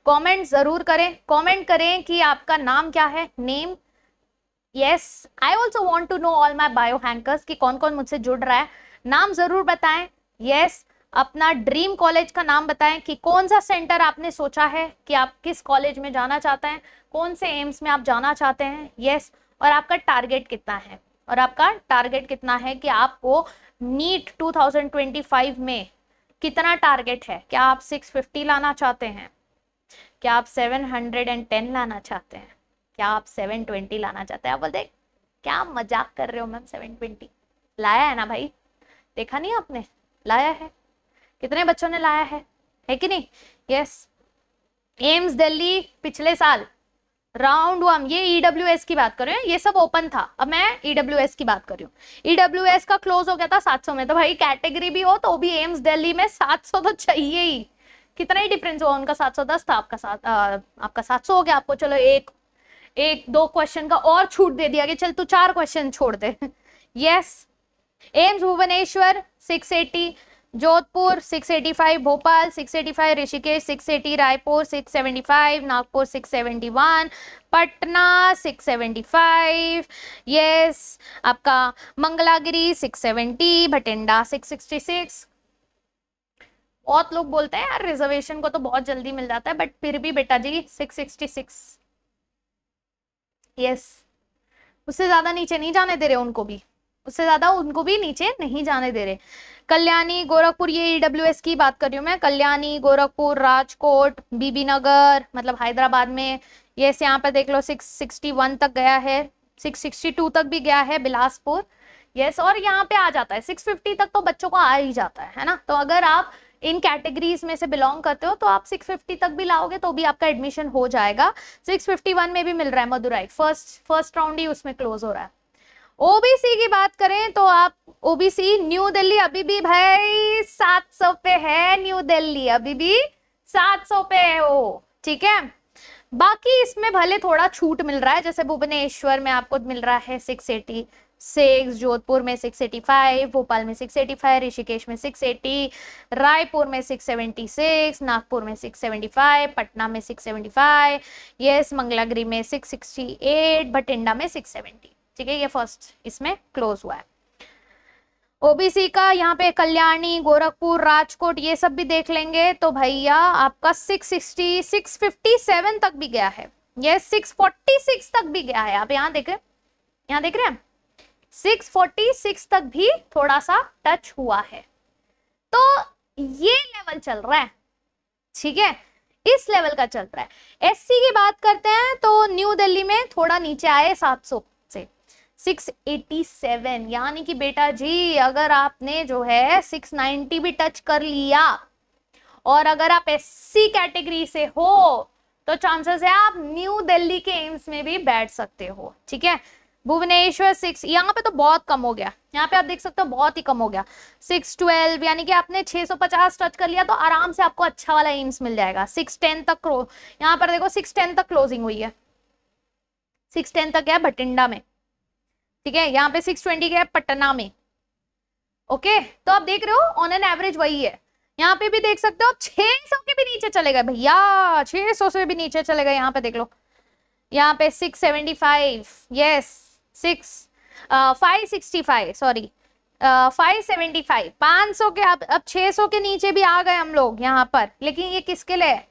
कमेंट जरूर करें, कमेंट करें कि आपका नाम क्या है, name. Yes, I also want to know all my bio hankers कि कौन कौन मुझसे जुड़ रहा है, नाम जरूर बताएं। यस, अपना ड्रीम कॉलेज का नाम बताएं कि कौन सा सेंटर आपने सोचा है कि आप किस कॉलेज में जाना चाहते हैं, कौन से एम्स में आप जाना चाहते हैं। यस, और आपका टारगेट कितना है, और आपका टारगेट कितना है कि आपको नीट 2025 में कितना टारगेट है। क्या आप 650 लाना चाहते हैं? क्या आप 710 लाना चाहते हैं? क्या आप 720 लाना चाहते हैं? आप बोलते क्या मजाक कर रहे हो मैम, 720 लाया है ना भाई, देखा नहीं आपने, लाया है, कितने बच्चों ने लाया है कि नहीं? यस, एम्स दिल्ली पिछले साल राउंड वन, ये ईडब्ल्यूएस की बात कर रहे हैं, ये सब ओपन था, अब मैं ईडब्ल्यूएस की बात कर रही हूँ। ईडब्ल्यूएस का क्लोज हो गया था 700 में, तो भाई कैटेगरी भी हो तो भी एम्स दिल्ली में 700 तो चाहिए ही। कितना ही डिफरेंस हुआ, उनका 710 था, आपका 700 हो गया। आपको चलो एक दो क्वेश्चन का और छूट दे दिया कि चल तू 4 क्वेश्चन छोड़ दे। Yes, AIIMS Bhubaneswar 680, Jodhpur 685, Bhopal 685, Rishikesh 680, Raipur 675, Nagpur 671, Patna 675, yes आपका मंगलागिरी 670, भटिंडा 666। बहुत लोग बोलते हैं यार रिजर्वेशन को तो बहुत जल्दी मिल जाता है, बट फिर भी बेटा जी 666, यस उससे ज्यादा नीचे नहीं जाने दे रहे उनको भी, उससे ज्यादा उनको भी नीचे नहीं जाने दे रहे। कल्याणी गोरखपुर, ये ईडब्ल्यूएस की बात कर रही हूँ मैं, कल्याणी गोरखपुर राजकोट बीबीनगर मतलब हैदराबाद में, ये यहाँ पे देख लो 661 तक गया है, 662 तक भी गया है बिलासपुर, यस और यहाँ पे आ जाता है 650 तक तो बच्चों को आ ही जाता है ना। तो अगर आप इन कैटेगरीज में से बिलोंग करते हो तो आप 650 तक भी लाओगे तो भी आपका एडमिशन हो जाएगा। 651 में भी मिल रहा है मदुराई, फर्स्ट राउंड ही उसमें क्लोज हो रहा है। ओबीसी की बात करें तो आप ओबीसी न्यू दिल्ली अभी भी भाई 700 पे है, न्यू दिल्ली अभी भी 700 पे है वो, ठीक है। बाकी इसमें भले थोड़ा छूट मिल रहा है, जैसे भुवनेश्वर में आपको मिल रहा है 686, जोधपुर में 685, भोपाल में 685, ऋषिकेश में 680, रायपुर में 676, नागपुर में 675, पटना में 675, यस मंगलागिरी में 668, भटिंडा में 670, ठीक है। ये फर्स्ट इसमें क्लोज हुआ है। ओबीसी का यहाँ पे कल्याणी गोरखपुर राजकोट ये सब भी देख लेंगे तो भैया आपका 660 657 तक भी गया है, ये 646 तक भी गया है। आप यहाँ देख रहे हैं, यहाँ देख रहे हैं 646 तक भी थोड़ा सा टच हुआ है। तो ये लेवल चल रहा है, ठीक है, इस लेवल का चल रहा है। एससी की बात करते हैं तो न्यू दिल्ली में थोड़ा नीचे आए 700 से 687, यानी कि बेटा जी अगर आपने जो है 690 भी टच कर लिया और अगर आप एससी कैटेगरी से हो तो चांसेस है आप न्यू दिल्ली के एम्स में भी बैठ सकते हो, ठीक है। भुवनेश्वर 6, यहाँ पे तो बहुत कम हो गया, यहाँ पे आप देख सकते हो बहुत ही कम हो गया 612, यानी कि आपने 650 टच कर लिया तो आराम से आपको अच्छा वाला एम्स मिल जाएगा। 610 तक यहाँ पर देखो 610 तक क्लोजिंग हुई है, 610 तक है भटिंडा में, ठीक है। यहाँ पे 620 है पटना में, ओके। तो आप देख रहे हो ऑन एन एवरेज वही है। यहाँ पे भी देख सकते हो 600 के भी नीचे चले गए भैया, 600 से भी नीचे चले गए। यहाँ पे देख लो, यहाँ पे 675, यस 565 सॉरी 575, 500 के अब 600 के नीचे भी आ गए हम लोग यहाँ पर। लेकिन ये किसके लिए है?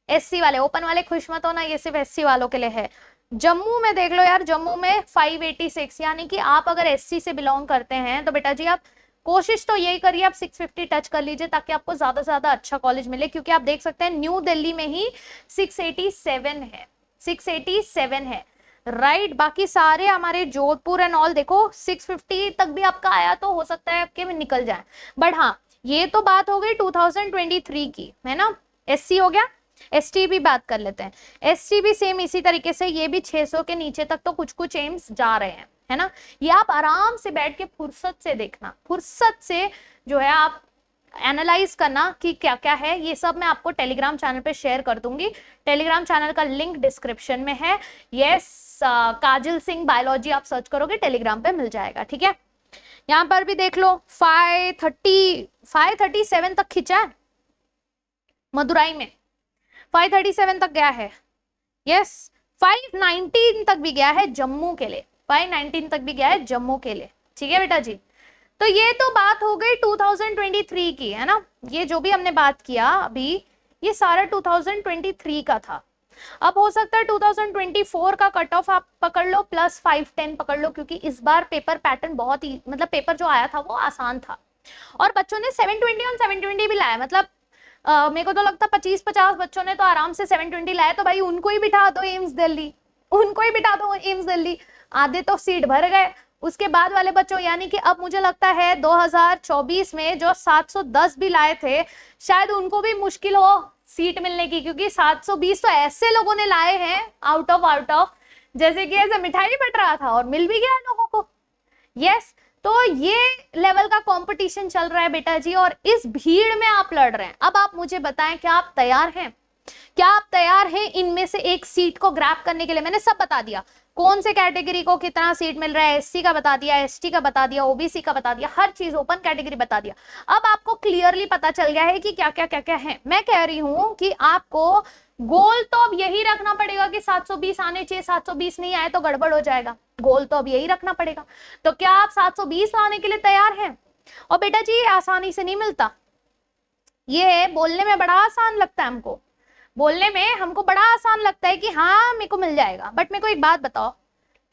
एससी वाले, ओपन वाले खुश मत होना, ये सिर्फ एससी वालों के लिए है। जम्मू में देख लो यार, जम्मू में 586, यानी कि आप अगर एससी से बिलोंग करते हैं तो बेटा जी आप कोशिश तो यही करिए आप 650 टच कर लीजिए ताकि आपको ज्यादा से ज्यादा अच्छा कॉलेज मिले, क्योंकि आप देख सकते हैं न्यू दिल्ली में ही 687 है, 687 है, राइट। बाकी सारे हमारे जोधपुर एंड ऑल देखो 650 तक भी आपका आया तो हो सकता है आपके में निकल जाए। बट हाँ, ये तो बात हो गई 2023 की, है ना। एससी हो गया, एसटी भी बात कर लेते हैं। एसटी भी सेम इसी तरीके से, ये भी 600 के नीचे तक तो कुछ कुछ एम्स जा रहे हैं, है ना। ये आप आराम से बैठ के फुर्सत से देखना, फुर्सत से जो है आप एनालाइज करना कि क्या क्या है। ये सब मैं आपको टेलीग्राम चैनल पे शेयर कर दूंगी, टेलीग्राम चैनल का लिंक डिस्क्रिप्शन में है। यस, काजल सिंह बायोलॉजी आप सर्च करोगे टेलीग्राम पे मिल जाएगा, ठीक है। यहाँ पर भी देख लो 537 तक खिंचा है मदुराई में, 537 तक गया है, यस 519 तक भी गया है जम्मू के लिए, 519 तक भी गया है जम्मू के लिए, ठीक है बेटा जी। तो ये तो बात हो गई 2023 की, है ना। ये जो भी हमने बात किया अभी ये सारा 2023 का था। अब हो सकता है 2024 का कट ऑफ आप पकड़ लो प्लस 510 पकड़ लो, क्योंकि इस बार पेपर पैटर्न बहुत ही मतलब पेपर जो आया था वो आसान था और बच्चों ने 720 और 720 भी लाया। मतलब मेरे को तो लगता 25-50 बच्चों ने तो आराम से 720 लाया, तो भाई उनको ही बिठा दो एम्स दिल्ली, उनको ही बिठा दो एम्स दिल्ली। आधे तो सीट भर गए, उसके बाद वाले बच्चों यानी कि अब मुझे लगता है 2024 में जो 710 भी लाए थे शायद उनको भी मुश्किल हो सीट मिलने की, क्योंकि 720 तो ऐसे लोगों ने लाए हैं आउट ऑफ, जैसे कि ऐसे मिठाई बट रहा था और मिल भी गया लोगों को। यस, तो ये लेवल का कंपटीशन चल रहा है बेटा जी, और इस भीड़ में आप लड़ रहे हैं। अब आप मुझे बताएं, क्या आप तैयार हैं? क्या आप तैयार हैं इनमें से एक सीट को ग्रैब करने के लिए? मैंने सब बता दिया, कौन से कैटेगरी को कितना सीट मिल रहा है, एससी का बता दिया, एसटी का बता दिया, ओबीसी का बता दिया, हर चीज ओपन कैटेगरी बता दिया। अब आपको क्लियरली पता चल गया है कि क्या क्या क्या क्या है। मैं कह रही हूं कि आपको गोल तो अब यही रखना पड़ेगा कि 720 आने चाहिए, 720 नहीं आए तो गड़बड़ हो जाएगा। गोल तो अब यही रखना पड़ेगा। तो क्या आप 720 लाने के लिए तैयार हैं? और बेटा जी आसानी से नहीं मिलता, ये बोलने में बड़ा आसान लगता है हमको, बोलने में हमको बड़ा आसान लगता है कि हाँ मेरे को मिल जाएगा। बट मेरे को एक बात बताओ,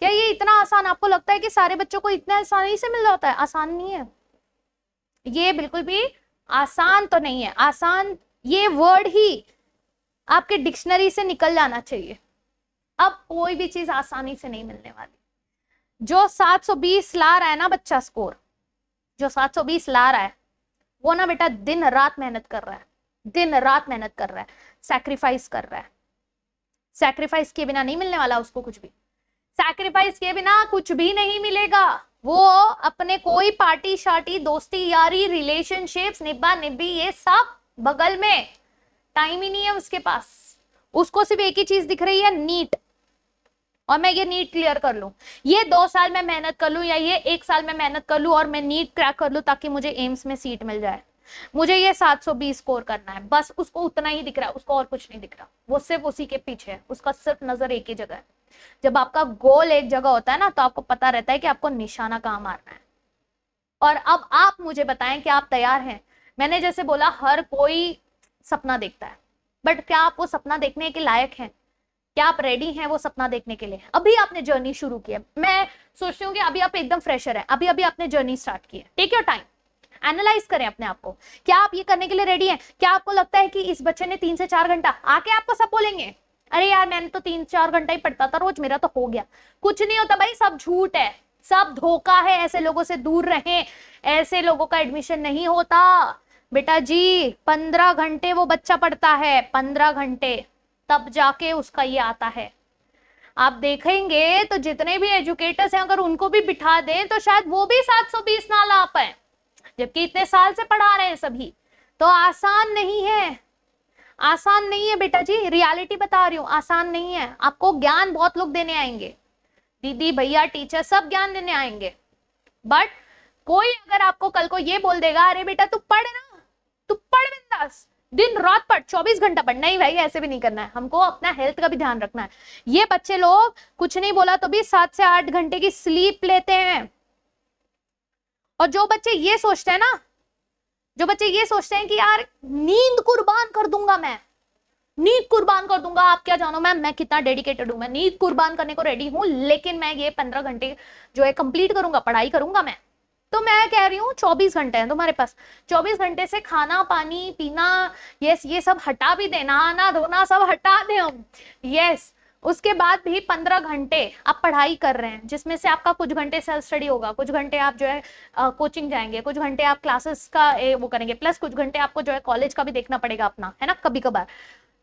क्या ये इतना आसान आपको लगता है कि सारे बच्चों को इतना आसानी से मिल जाता है? आसान नहीं है, ये बिल्कुल भी आसान तो नहीं है। आसान ये वर्ड ही आपके डिक्शनरी से निकल जाना चाहिए। अब कोई भी चीज आसानी से नहीं मिलने वाली। जो 720 ला रहा है ना बच्चा स्कोर, जो 720 ला रहा है वो ना बेटा दिन रात मेहनत कर रहा है, दिन रात मेहनत कर रहा है, सैक्रिफाइस कर रहा है। सैक्रिफाइस के बिना नहीं मिलने वाला उसको कुछ भी, सैक्रिफाइस के बिना कुछ भी नहीं मिलेगा। वो अपने कोई पार्टी शार्टी दोस्ती यारी रिलेशनशिप्स निब्बा निब्बी ये सब बगल में, टाइम ही नहीं है उसके पास। उसको सिर्फ एक ही चीज दिख रही है, नीट, और मैं ये नीट क्लियर कर लूं, ये 2 साल में मेहनत कर लूं या ये 1 साल में मेहनत कर लूं और मैं नीट क्रैक कर लूं ताकि मुझे एम्स में सीट मिल जाए। मुझे ये 720 स्कोर करना है, बस उसको उतना ही दिख रहा है, उसको और कुछ नहीं दिख रहा। वो सिर्फ उसी के पीछे है, उसका सिर्फ नजर एक ही जगह है। जब आपका गोल एक जगह होता है ना तो आपको पता रहता है कि आपको निशाना कहाँ मारना है। और अब आप मुझे बताएं कि आप तैयार हैं? मैंने जैसे बोला हर कोई सपना देखता है, बट क्या आप वो सपना देखने के लायक हैं? क्या आप रेडी हैं वो सपना देखने के लिए? अभी आपने जर्नी शुरू की है, मैं सोचती हूँ कि अभी आप एकदम फ्रेशर हैं, अभी अभी आपने जर्नी स्टार्ट की है। टेक योर टाइम, एनालाइज करें अपने आप को, क्या आप ये करने के लिए रेडी हैं? क्या आपको लगता है कि इस बच्चे ने 3 से 4 घंटा, आके आपको सब बोलेंगे अरे यार मैंने तो 3-4 घंटा ही पढ़ता था रोज, मेरा तो हो गया? कुछ नहीं होता भाई, सब झूठ है, सब धोखा है। ऐसे लोगों से दूर रहें, ऐसे लोगों का एडमिशन नहीं होता बेटा जी। 15 घंटे वो बच्चा पढ़ता है, 15 घंटे, तब जाके उसका ये आता है। आप देखेंगे तो जितने भी एजुकेटर्स हैं अगर उनको भी बिठा दें तो शायद वो भी 720 ना ला पाए, जबकि इतने साल से पढ़ा रहे हैं सभी। तो आसान नहीं है, आसान नहीं है बेटा जी, रियलिटी बता रही हूँ, आसान नहीं है। आपको ज्ञान बहुत लोग देने आएंगे, दीदी भैया टीचर सब ज्ञान देने आएंगे, बट कोई अगर आपको कल को ये बोल देगा अरे बेटा तू पढ़ ना, तू पढ़ बिंदास, दिन रात पढ़, 24 घंटा पढ़, नहीं भाई ऐसे भी नहीं करना है, हमको अपना हेल्थ का भी ध्यान रखना है। ये बच्चे लोग कुछ नहीं बोला तो भी 7 से 8 घंटे की स्लीप लेते हैं। और जो बच्चे ये सोचते हैं ना, जो बच्चे ये सोचते हैं कि यार नींद कुर्बान कर दूंगा, मैं नींद कुर्बान कर दूंगा, आप क्या जानो मैम मैं कितना डेडिकेटेड हूं, मैं नींद कुर्बान करने को रेडी हूं, लेकिन मैं ये 15 घंटे जो है कंप्लीट करूंगा, पढ़ाई करूंगा मैं। तो मैं कह रही हूँ 24 घंटे हैं तुम्हारे पास, 24 घंटे से खाना पानी पीना ये सब हटा भी देना, नहाना धोना सब हटा दें हम, यस। उसके बाद भी 15 घंटे आप पढ़ाई कर रहे हैं, जिसमें से आपका कुछ घंटे सेल्फ स्टडी होगा, कुछ घंटे आप जो है कोचिंग जाएंगे, कुछ घंटे आप क्लासेस का वो करेंगे, प्लस कुछ घंटे आपको जो है कॉलेज का भी देखना पड़ेगा अपना, है ना, कभी कभार।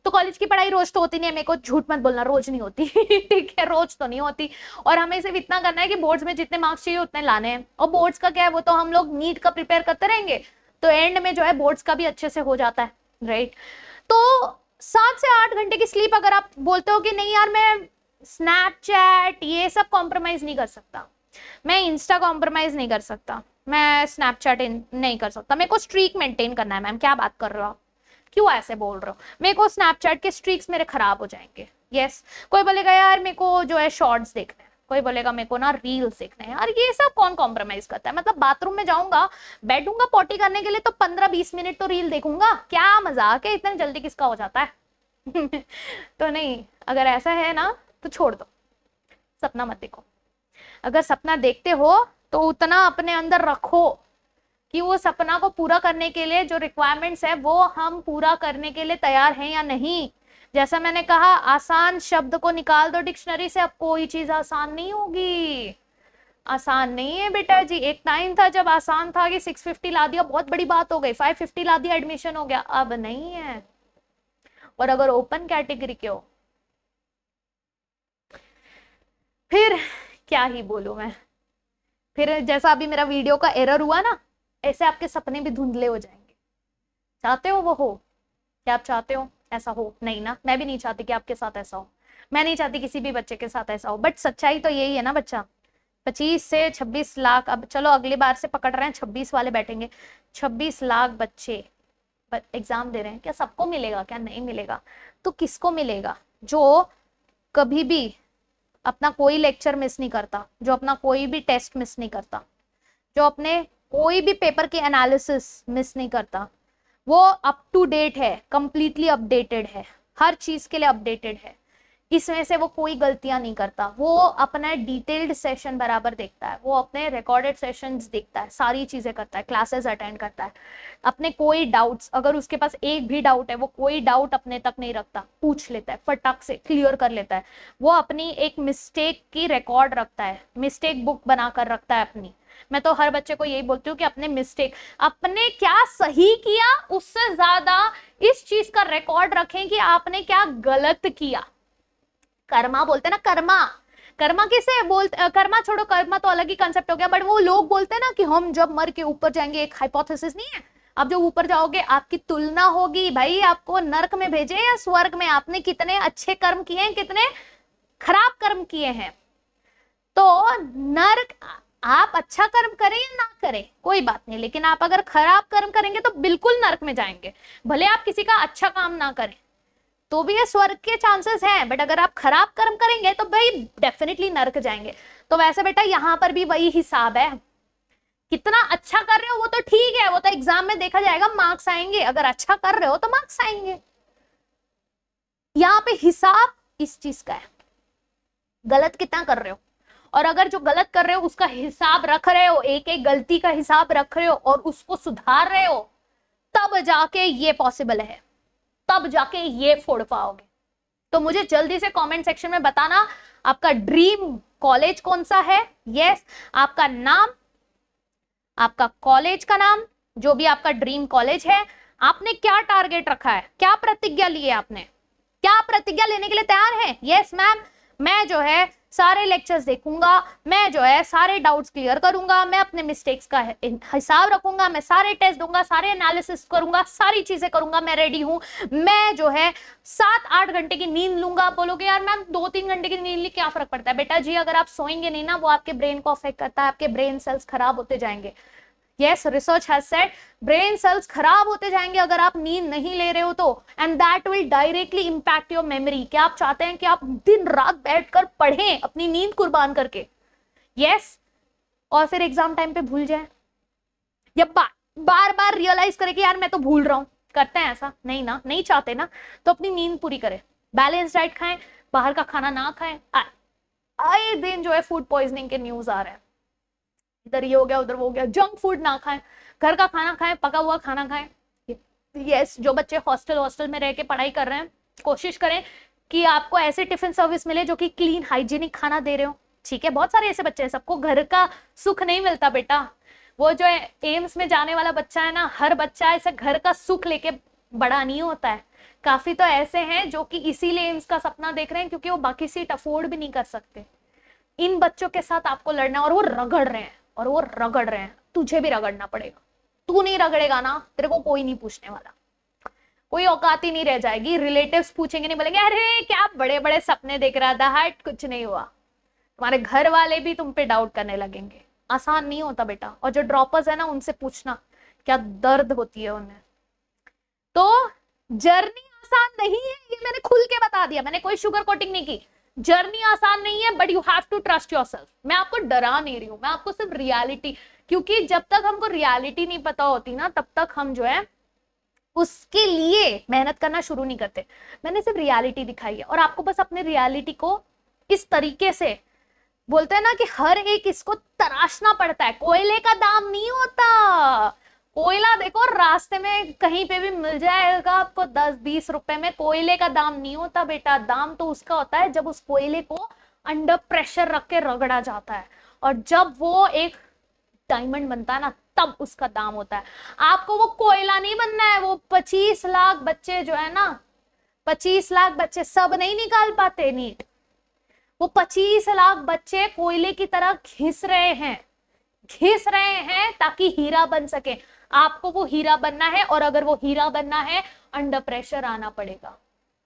तो कॉलेज की पढ़ाई रोज तो होती नहीं है, मेरे को झूठ मत बोलना, रोज नहीं होती ठीक है, रोज तो नहीं होती। और हमें सिर्फ इतना करना है कि बोर्ड्स में जितने मार्क्स चाहिए उतने लाने हैं, और बोर्ड्स का क्या है, वो तो हम लोग नीट का प्रिपेयर करते रहेंगे तो एंड में जो है बोर्ड्स का भी अच्छे से हो जाता है, राइट। तो 7 से 8 घंटे की स्लीप अगर आप बोलते हो कि नहीं यार मैं स्नैपचैट ये सब कॉम्प्रोमाइज नहीं कर सकता, मैं इंस्टा कॉम्प्रोमाइज नहीं कर सकता, मैं स्नैपचैट नहीं कर सकता, मेरे को स्ट्रीक मेंटेन करना है, मैम क्या बात कर रहे हो आप, क्यों ऐसे बोल रहे हो, मेरे को स्नैपचैट के स्ट्रीक्स मेरे खराब हो जाएंगे, यस। कोई बोलेगा यार मेरे को जो है शॉर्ट्स देखने हैं, कोई बोलेगा मेरे को ना रील्स देखने हैं, यार ये सब कौन कॉम्प्रोमाइज करता है। मतलब बाथरूम में जाऊंगा, बैठूंगा पॉटी करने के लिए तो 15-20 मिनट तो रील देखूंगा, क्या मजाक है, इतनी जल्दी किसका हो जाता है तो नहीं, अगर ऐसा है ना तो छोड़ दो, सपना मत देखो। अगर सपना देखते हो तो उतना अपने अंदर रखो कि वो सपना को पूरा करने के लिए जो रिक्वायरमेंट्स है वो हम पूरा करने के लिए तैयार हैं या नहीं। जैसा मैंने कहा, आसान शब्द को निकाल दो डिक्शनरी से, अब कोई चीज आसान नहीं होगी, आसान नहीं है बेटा जी। एक टाइम था जब आसान था कि 650 ला दिया बहुत बड़ी बात हो गई, 550 ला दिया एडमिशन हो गया, अब नहीं है, और अगर ओपन कैटेगरी के हो फिर क्या ही बोलूं मैं। फिर जैसा अभी मेरा वीडियो का एरर हुआ ना, ऐसे आपके सपने भी धुंधले हो जाएंगे। चाहते हो वो हो? क्या आप चाहते हो ऐसा हो? नहीं ना, मैं भी नहीं चाहती कि आपके साथ ऐसा हो, मैं नहीं चाहती किसी भी बच्चे के साथ ऐसा हो, बट सच्चाई तो यही है ना बच्चा। 25 से 26 लाख, अब चलो अगली बार से पकड़ रहे हैं 26 वाले बैठेंगे। 26 लाख बच्चे एग्जाम दे रहे हैं, क्या सबको मिलेगा? क्या नहीं मिलेगा? तो किसको मिलेगा? जो कभी भी अपना कोई लेक्चर मिस नहीं करता, जो अपना कोई भी टेस्ट मिस नहीं करता, जो अपने कोई भी पेपर की एनालिसिस मिस नहीं करता, वो अप टू डेट है, कंप्लीटली अपडेटेड है, हर चीज के लिए अपडेटेड है, इसमें से वो कोई गलतियां नहीं करता, वो अपना डिटेल्ड सेशन बराबर देखता है, वो अपने रिकॉर्डेड सेशंस देखता है, सारी चीजें करता है, क्लासेस अटेंड करता है, अपने कोई डाउट्स, अगर उसके पास एक भी डाउट है, वो कोई डाउट अपने तक नहीं रखता, पूछ लेता है, फटाक से क्लियर कर लेता है। वो अपनी एक मिस्टेक की रिकॉर्ड रखता है, मिस्टेक बुक बनाकर रखता है अपनी। मैं तो हर बच्चे को यही बोलती हूँ कि अपने मिस्टेक, अपने क्या सही किया उससे ज्यादा इस चीज का रिकॉर्ड रखें कि आपने क्या गलत किया। कर्मा बोलते हैं ना, कर्मा, कर्मा किसे बोलते, कर्मा छोड़ो, कर्मा तो अलग ही कंसेप्ट हो गया, बट वो लोग बोलते हैं ना कि हम जब मर के ऊपर जाएंगे, एक हाइपोथेसिस नहीं है, अब जब ऊपर जाओगे आपकी तुलना होगी, भाई आपको नरक में भेजे या स्वर्ग में, आपने कितने अच्छे कर्म किए हैं, कितने खराब कर्म किए हैं। तो नरक, आप अच्छा कर्म करें या ना करें कोई बात नहीं, लेकिन आप अगर खराब कर्म करेंगे तो बिल्कुल नरक में जाएंगे। भले आप किसी का अच्छा काम ना करें तो भी ये स्वर्ग के चांसेस हैं, बट अगर आप खराब कर्म करेंगे तो भाई डेफिनेटली नरक जाएंगे। तो वैसे बेटा यहां पर भी वही हिसाब है, कितना अच्छा कर रहे हो वो तो ठीक है, वो तो एग्जाम में देखा जाएगा, मार्क्स आएंगे, अगर अच्छा कर रहे हो तो मार्क्स आएंगे। यहाँ पे हिसाब इस चीज का है, गलत कितना कर रहे हो, और अगर जो गलत कर रहे हो उसका हिसाब रख रहे हो, एक एक गलती का हिसाब रख रहे हो और उसको सुधार रहे हो, तब जाके ये पॉसिबल है, तब जाके ये फोड़ पाओगे। तो मुझे जल्दी से कमेंट सेक्शन में बताना आपका ड्रीम कॉलेज कौन सा है। यस, आपका नाम, आपका कॉलेज का नाम, जो भी आपका ड्रीम कॉलेज है, आपने क्या टारगेट रखा है, क्या प्रतिज्ञा ली है आपने, क्या प्रतिज्ञा लेने के लिए तैयार है? यस मैम, मैं जो है सारे लेक्चर्स देखूंगा, मैं जो है सारे डाउट्स क्लियर करूंगा, मैं अपने मिस्टेक्स का हिसाब रखूंगा, मैं सारे टेस्ट दूंगा, सारे एनालिसिस करूंगा, सारी चीजें करूंगा, मैं रेडी हूं, मैं जो है 7-8 घंटे की नींद लूंगा। आप बोलोगे यार मैम 2-3 घंटे की नींद ली क्या फर्क पड़ता है? बेटा जी अगर आप सोएंगे नहीं ना, वो आपके ब्रेन को अफेक्ट करता है, आपके ब्रेन सेल्स खराब होते जाएंगे। Yes, research has said brain cells खराब होते जाएंगे अगर आप नींद नहीं ले रहे हो तो, and that will directly impact your memory। क्या आप चाहते हैं कि आप दिन रात बैठकर पढ़ें अपनी नींद कुर्बान करके? Yes, और फिर एग्जाम टाइम पे भूल जाए, या बार बार रियलाइज करें कि यार मैं तो भूल रहा हूं। करते हैं ऐसा? नहीं ना, नहीं चाहते ना, तो अपनी नींद पूरी करें, बैलेंस डाइट खाएं, बाहर का खाना ना खाएं। आए दिन जो है फूड पॉइजनिंग के न्यूज आ रहे हैं, इधर ये हो गया उधर वो हो गया। जंक फूड ना खाएं, घर का खाना खाएं, पका हुआ खाना खाएं। यस, जो बच्चे हॉस्टल में रह के पढ़ाई कर रहे हैं, कोशिश करें कि आपको ऐसे टिफिन सर्विस मिले जो कि क्लीन हाइजीनिक खाना दे रहे हो। ठीक है, बहुत सारे ऐसे बच्चे हैं, सबको घर का सुख नहीं मिलता बेटा। वो जो है एम्स में जाने वाला बच्चा है ना, हर बच्चा ऐसे घर का सुख लेके बड़ा नहीं होता है। काफी तो ऐसे हैं जो कि इसीलिए एम्स का सपना देख रहे हैं क्योंकि वो बाकी सीट अफोर्ड भी नहीं कर सकते। इन बच्चों के साथ आपको लड़ना है, और वो रगड़ रहे हैं, और वो रगड़ रहे हैं, तुझे भी रगड़ना पड़ेगा। तू नहीं रगड़ेगा ना, तेरे को कोई नहीं पूछने वाला, कोई औकात ही नहीं रह जाएगी। रिलेटिव्स पूछेंगे नहीं, बोलेंगे अरे क्या बड़े बड़े सपने देख रहा था, हट कुछ नहीं हुआ। तुम्हारे घर वाले भी तुम पे डाउट करने लगेंगे। आसान नहीं होता बेटा, और जो ड्रॉपर्स है ना उनसे पूछना क्या दर्द होती है उन्हें। तो जर्नी आसान नहीं है, ये मैंने खुल के बता दिया, मैंने कोई शुगर कोटिंग नहीं की। जर्नी आसान नहीं है, but you have to trust yourself. मैं आपको डरा नहीं रही हूं, मैं आपको सिर्फ रियलिटी, क्योंकि जब तक हमको रियलिटी नहीं पता होती ना, तब तक हम जो है उसके लिए मेहनत करना शुरू नहीं करते। मैंने सिर्फ रियलिटी दिखाई है, और आपको बस अपने रियलिटी को इस तरीके से, बोलते हैं ना कि हर एक इसको तराशना पड़ता है। कोयले का दाम नहीं होता, कोयला देखो रास्ते में कहीं पे भी मिल जाएगा आपको 10-20 रुपए में, कोयले का दाम नहीं होता बेटा। दाम तो उसका होता है जब उस कोयले को अंडर प्रेशर रख के रगड़ा जाता है, और जब वो एक डायमंड बनता है ना, तब उसका दाम होता है। आपको वो कोयला नहीं बनना है। वो 25 लाख बच्चे जो है ना, 25 लाख बच्चे सब नहीं निकाल पाते नीट। वो 25 लाख बच्चे कोयले की तरह घिस रहे हैं ताकि हीरा बन सके। आपको वो हीरा बनना है, और अगर वो हीरा बनना है अंडर प्रेशर आना पड़ेगा।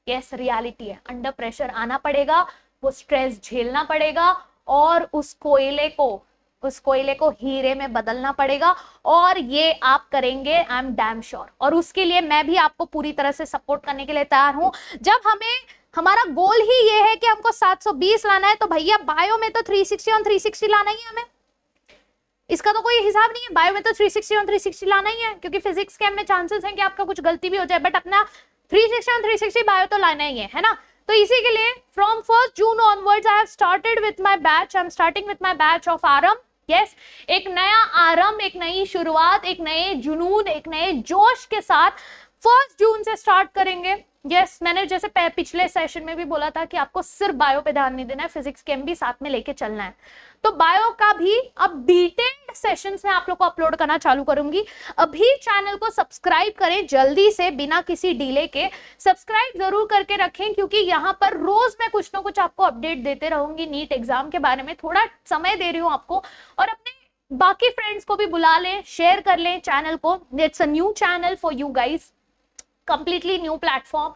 यस, रियलिटी है, अंडर प्रेशर आना पड़ेगा, वो स्ट्रेस झेलना पड़ेगा, और उस कोयले को हीरे में बदलना पड़ेगा, और ये आप करेंगे, आई एम डैम श्योर। और उसके लिए मैं भी आपको पूरी तरह से सपोर्ट करने के लिए तैयार हूं। जब हमारा गोल ही ये है कि हमको 720 लाना है, तो भैया बायो में तो 360 और 360 लाना ही है हमें, इसका तो कोई हिसाब नहीं है। बायो में तो 360 और 360 लाना ही है, क्योंकि फिजिक्स के में चांसेस हैं कि आपका कुछ गलती भी हो जाए, बट अपना 360 और 360 बायो तो लाना ही है ना। तो इसी के लिए from 1 June onwards I have started with my batch, I am starting with my batch of आरंभ। यस, एक नया आरंभ, एक नई शुरुआत, एक नए जुनून, एक नए जोश के साथ 1 जून से स्टार्ट करेंगे। यस, मैंने जैसे पिछले सेशन में भी बोला था कि आपको सिर्फ बायो पे ध्यान नहीं देना है, फिजिक्स केम भी साथ में लेके चलना है। तो बायो का भी अब डिटेल्ड सेशंस में आप लोग को अपलोड करना चालू करूंगी। अभी चैनल को सब्सक्राइब करें जल्दी से, बिना किसी डिले के सब्सक्राइब जरूर करके रखें, क्योंकि यहाँ पर रोज मैं कुछ ना कुछ आपको अपडेट देते रहूंगी नीट एग्जाम के बारे में। थोड़ा समय दे रही हूँ आपको, और अपने बाकी फ्रेंड्स को भी बुला लें, शेयर कर लें चैनल को। It's a new channel for you guys, completely new platform.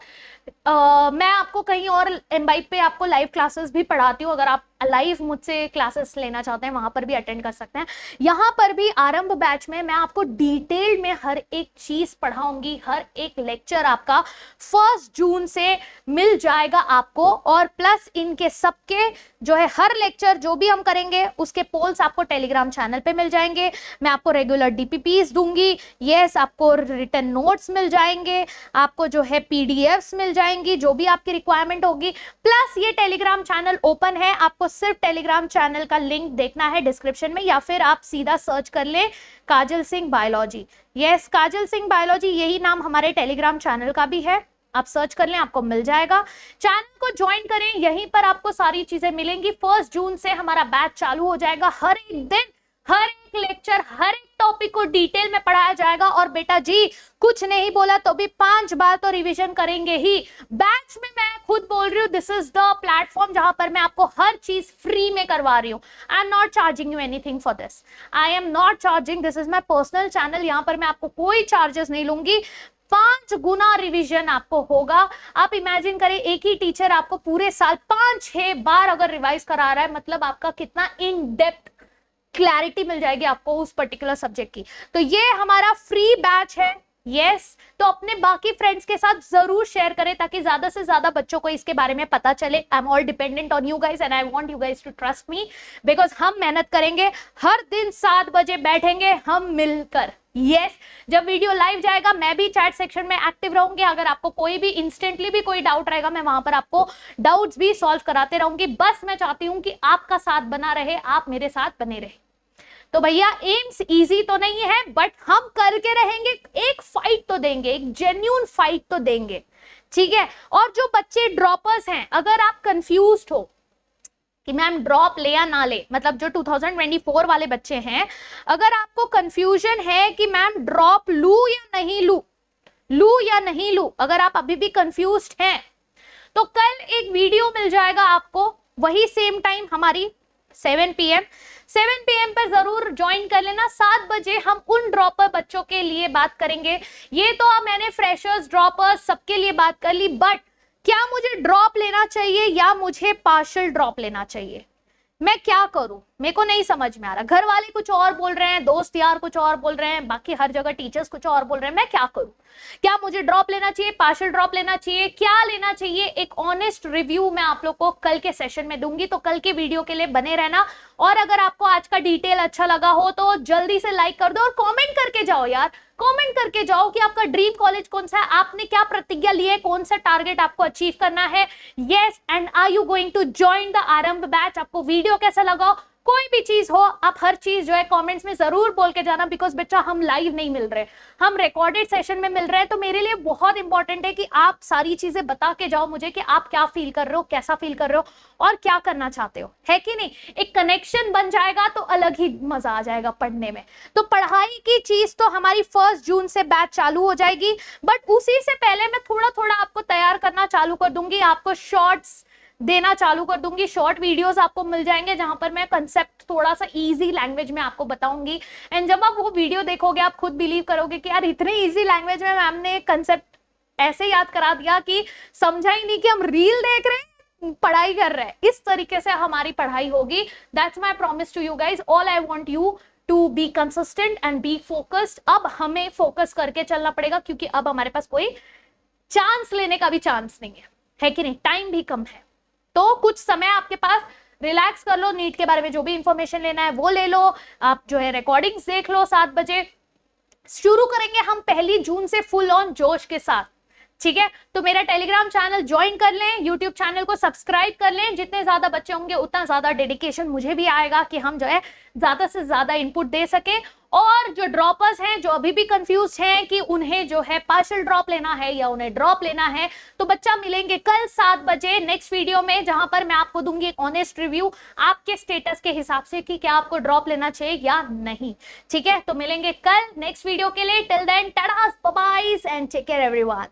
मैं आपको कहीं और एमबाइब पे आपको लाइव क्लासेस भी पढ़ाती हूँ, अगर आप लाइव मुझसे क्लासेस लेना चाहते हैं वहां पर भी अटेंड कर सकते हैं। यहाँ पर भी आरंभ बैच में मैं आपको डिटेल में हर एक चीज पढ़ाऊंगी, हर एक लेक्चर आपका 1 जून से मिल जाएगा आपको, और प्लस इनके सबके जो है हर लेक्चर जो भी हम करेंगे उसके पोल्स आपको टेलीग्राम चैनल पे मिल जाएंगे। मैं आपको रेगुलर डीपीपीस दूंगी, यस, आपको रिटन नोट्स मिल जाएंगे, आपको जो है पीडीएफ्स मिल जाएंगी, जो भी आपकी रिक्वायरमेंट होगी। प्लस ये टेलीग्राम चैनल ओपन है, आपको सिर्फ टेलीग्राम चैनल का लिंक देखना है डिस्क्रिप्शन में, या फिर आप सीधा सर्च कर ले काजल सिंह बायोलॉजी। यस, काजल सिंह बायोलॉजी यही नाम हमारे टेलीग्राम चैनल का भी है, आप सर्च कर लें, आपको मिल जाएगा। चैनल को ज्वाइन करें, यहीं पर आपको सारी चीजें मिलेंगी। 1 जून से हमारा बैच चालू हो जाएगा। हर एक दिन, हर एक लेक्चर, हर एक टॉपिक को डिटेल में पढ़ाया जाएगा। और बेटा जी कुछ नहीं बोला तो भी 5 बार तो रिवीजन करेंगे ही। बैच में मैं खुद बोल रही हूँ, दिस इज द प्लेटफॉर्म जहां पर मैं आपको हर चीज फ्री में करवा रही हूँ। I am not charging you anything for this, I am not charging, this is my personal channel. यहाँ पर मैं आपको कोई चार्जेस नहीं लूंगी। 5 गुना रिवीजन आपको होगा। आप इमेजिन करें, एक ही टीचर आपको पूरे साल 5-6 बार अगर रिवाइज करा रहा है, मतलब आपका कितना इन डेप्थ क्लैरिटी मिल जाएगी आपको उस पर्टिकुलर सब्जेक्ट की। तो ये हमारा फ्री बैच है। यस, तो अपने बाकी फ्रेंड्स के साथ जरूर शेयर करें ताकि ज्यादा से ज्यादा बच्चों को इसके बारे में पता चले। I am all dependent on you guys and I want you guys to trust me, because हम मेहनत करेंगे, हर दिन 7 बजे बैठेंगे हम मिलकर। यस, जब वीडियो लाइव जाएगा मैं भी चैट सेक्शन में एक्टिव रहूंगी। अगर आपको कोई भी इंस्टेंटली भी कोई डाउट रहेगा, मैं वहां पर आपको डाउट्स भी सॉल्व कराते रहूंगी। बस मैं चाहती हूँ कि आपका साथ बना रहे, आप मेरे साथ बने रहे। तो भैया एम्स इजी तो नहीं है, बट हम करके रहेंगे, एक फाइट तो देंगे, एक जेन्युइन फाइट तो देंगे, ठीक है। और जो बच्चे ड्रॉपर्स हैं, अगर आप कंफ्यूज्ड हो कि मैम ड्रॉप ले या ना ले, मतलब जो 2024 वाले बच्चे हैं, अगर आपको कंफ्यूजन है कि मैम ड्रॉप लू या नहीं लू, अगर आप अभी भी कंफ्यूज्ड हैं, तो कल एक वीडियो मिल जाएगा आपको, वही सेम टाइम हमारी 7 PM पर जरूर ज्वाइन कर लेना। 7 बजे हम उन ड्रॉपर बच्चों के लिए बात करेंगे। ये तो अब मैंने फ्रेशर्स, ड्रॉपर्स सबके लिए बात कर ली, बट क्या मुझे ड्रॉप लेना चाहिए या मुझे पार्शियल ड्रॉप लेना चाहिए, मैं क्या करूं, मेरे को नहीं समझ में आ रहा। घर वाले कुछ और बोल रहे हैं, दोस्त यार कुछ और बोल रहे हैं, बाकी हर जगह टीचर्स कुछ और बोल रहे हैं, मैं क्या करूं? क्या मुझे ड्रॉप लेना चाहिए, पार्शियल ड्रॉप लेना चाहिए, क्या लेना चाहिए? एक ऑनेस्ट रिव्यू मैं आप लोग को कल के सेशन में दूंगी, तो कल के वीडियो के लिए बने रहना। और अगर आपको आज का डिटेल अच्छा लगा हो तो जल्दी से लाइक कर दो और कॉमेंट करके जाओ यार, कमेंट करके जाओ कि आपका ड्रीम कॉलेज कौन सा है, आपने क्या प्रतिज्ञा ली है, कौन सा टारगेट आपको अचीव करना है। Yes, and are you going to join the Aarambh batch? आपको वीडियो कैसा लगा कोई भी चीज हो, आप हर चीज जो है कमेंट्स में जरूर बोल के जाना, बिकॉज बच्चा हम लाइव नहीं मिल रहे, हम रिकॉर्डेड सेशन में मिल रहे हैं। तो मेरे लिए बहुत इंपॉर्टेंट है कि आप सारी चीजें बता के जाओ मुझे कि आप क्या फील कर रहे हो, कैसा फील कर रहे हो और क्या करना चाहते हो, है कि नहीं। एक कनेक्शन बन जाएगा तो अलग ही मजा आ जाएगा पढ़ने में। तो पढ़ाई की चीज तो हमारी 1 जून से बैच चालू हो जाएगी, बट उसी से पहले मैं थोड़ा थोड़ा आपको तैयार करना चालू कर दूंगी, आपको शॉर्ट्स देना चालू कर दूंगी, शॉर्ट वीडियोस आपको मिल जाएंगे जहां पर मैं कंसेप्ट थोड़ा सा इजी लैंग्वेज में आपको बताऊंगी। एंड जब आप वो वीडियो देखोगे आप खुद बिलीव करोगे कि यार इतने इजी लैंग्वेज में मैम ने कंसेप्ट ऐसे याद करा दिया कि समझा ही नहीं कि हम रील देख रहे हैं, पढ़ाई कर रहे हैं। इस तरीके से हमारी पढ़ाई होगी। That's my promise to you guys. All I want you to be consistent and be focused. अब हमें फोकस करके चलना पड़ेगा क्योंकि अब हमारे पास कोई चांस लेने का भी चांस नहीं है कि नहीं, टाइम भी कम है। तो कुछ समय आपके पास, रिलैक्स कर लो, नीट के बारे में जो भी इंफॉर्मेशन लेना है वो ले लो, आप जो है रिकॉर्डिंग्स देख लो। 7 बजे शुरू करेंगे हम 1 जून से फुल ऑन जोश के साथ, ठीक है। तो मेरा टेलीग्राम चैनल ज्वाइन कर लें, यूट्यूब चैनल को सब्सक्राइब कर लें। जितने ज्यादा बच्चे होंगे उतना ज्यादा डेडिकेशन मुझे भी आएगा कि हम जो है ज्यादा से ज्यादा इनपुट दे सके। और जो ड्रॉपर्स हैं, जो अभी भी कंफ्यूज हैं कि उन्हें जो है पार्शियल ड्रॉप लेना है या उन्हें ड्रॉप लेना है, तो बच्चा मिलेंगे कल 7 बजे नेक्स्ट वीडियो में, जहां पर मैं आपको दूंगी एक ऑनेस्ट रिव्यू आपके स्टेटस के हिसाब से कि क्या आपको ड्रॉप लेना चाहिए या नहीं, ठीक है। तो मिलेंगे कल नेक्स्ट वीडियो के लिए। Till then tata bye bye and take care everyone.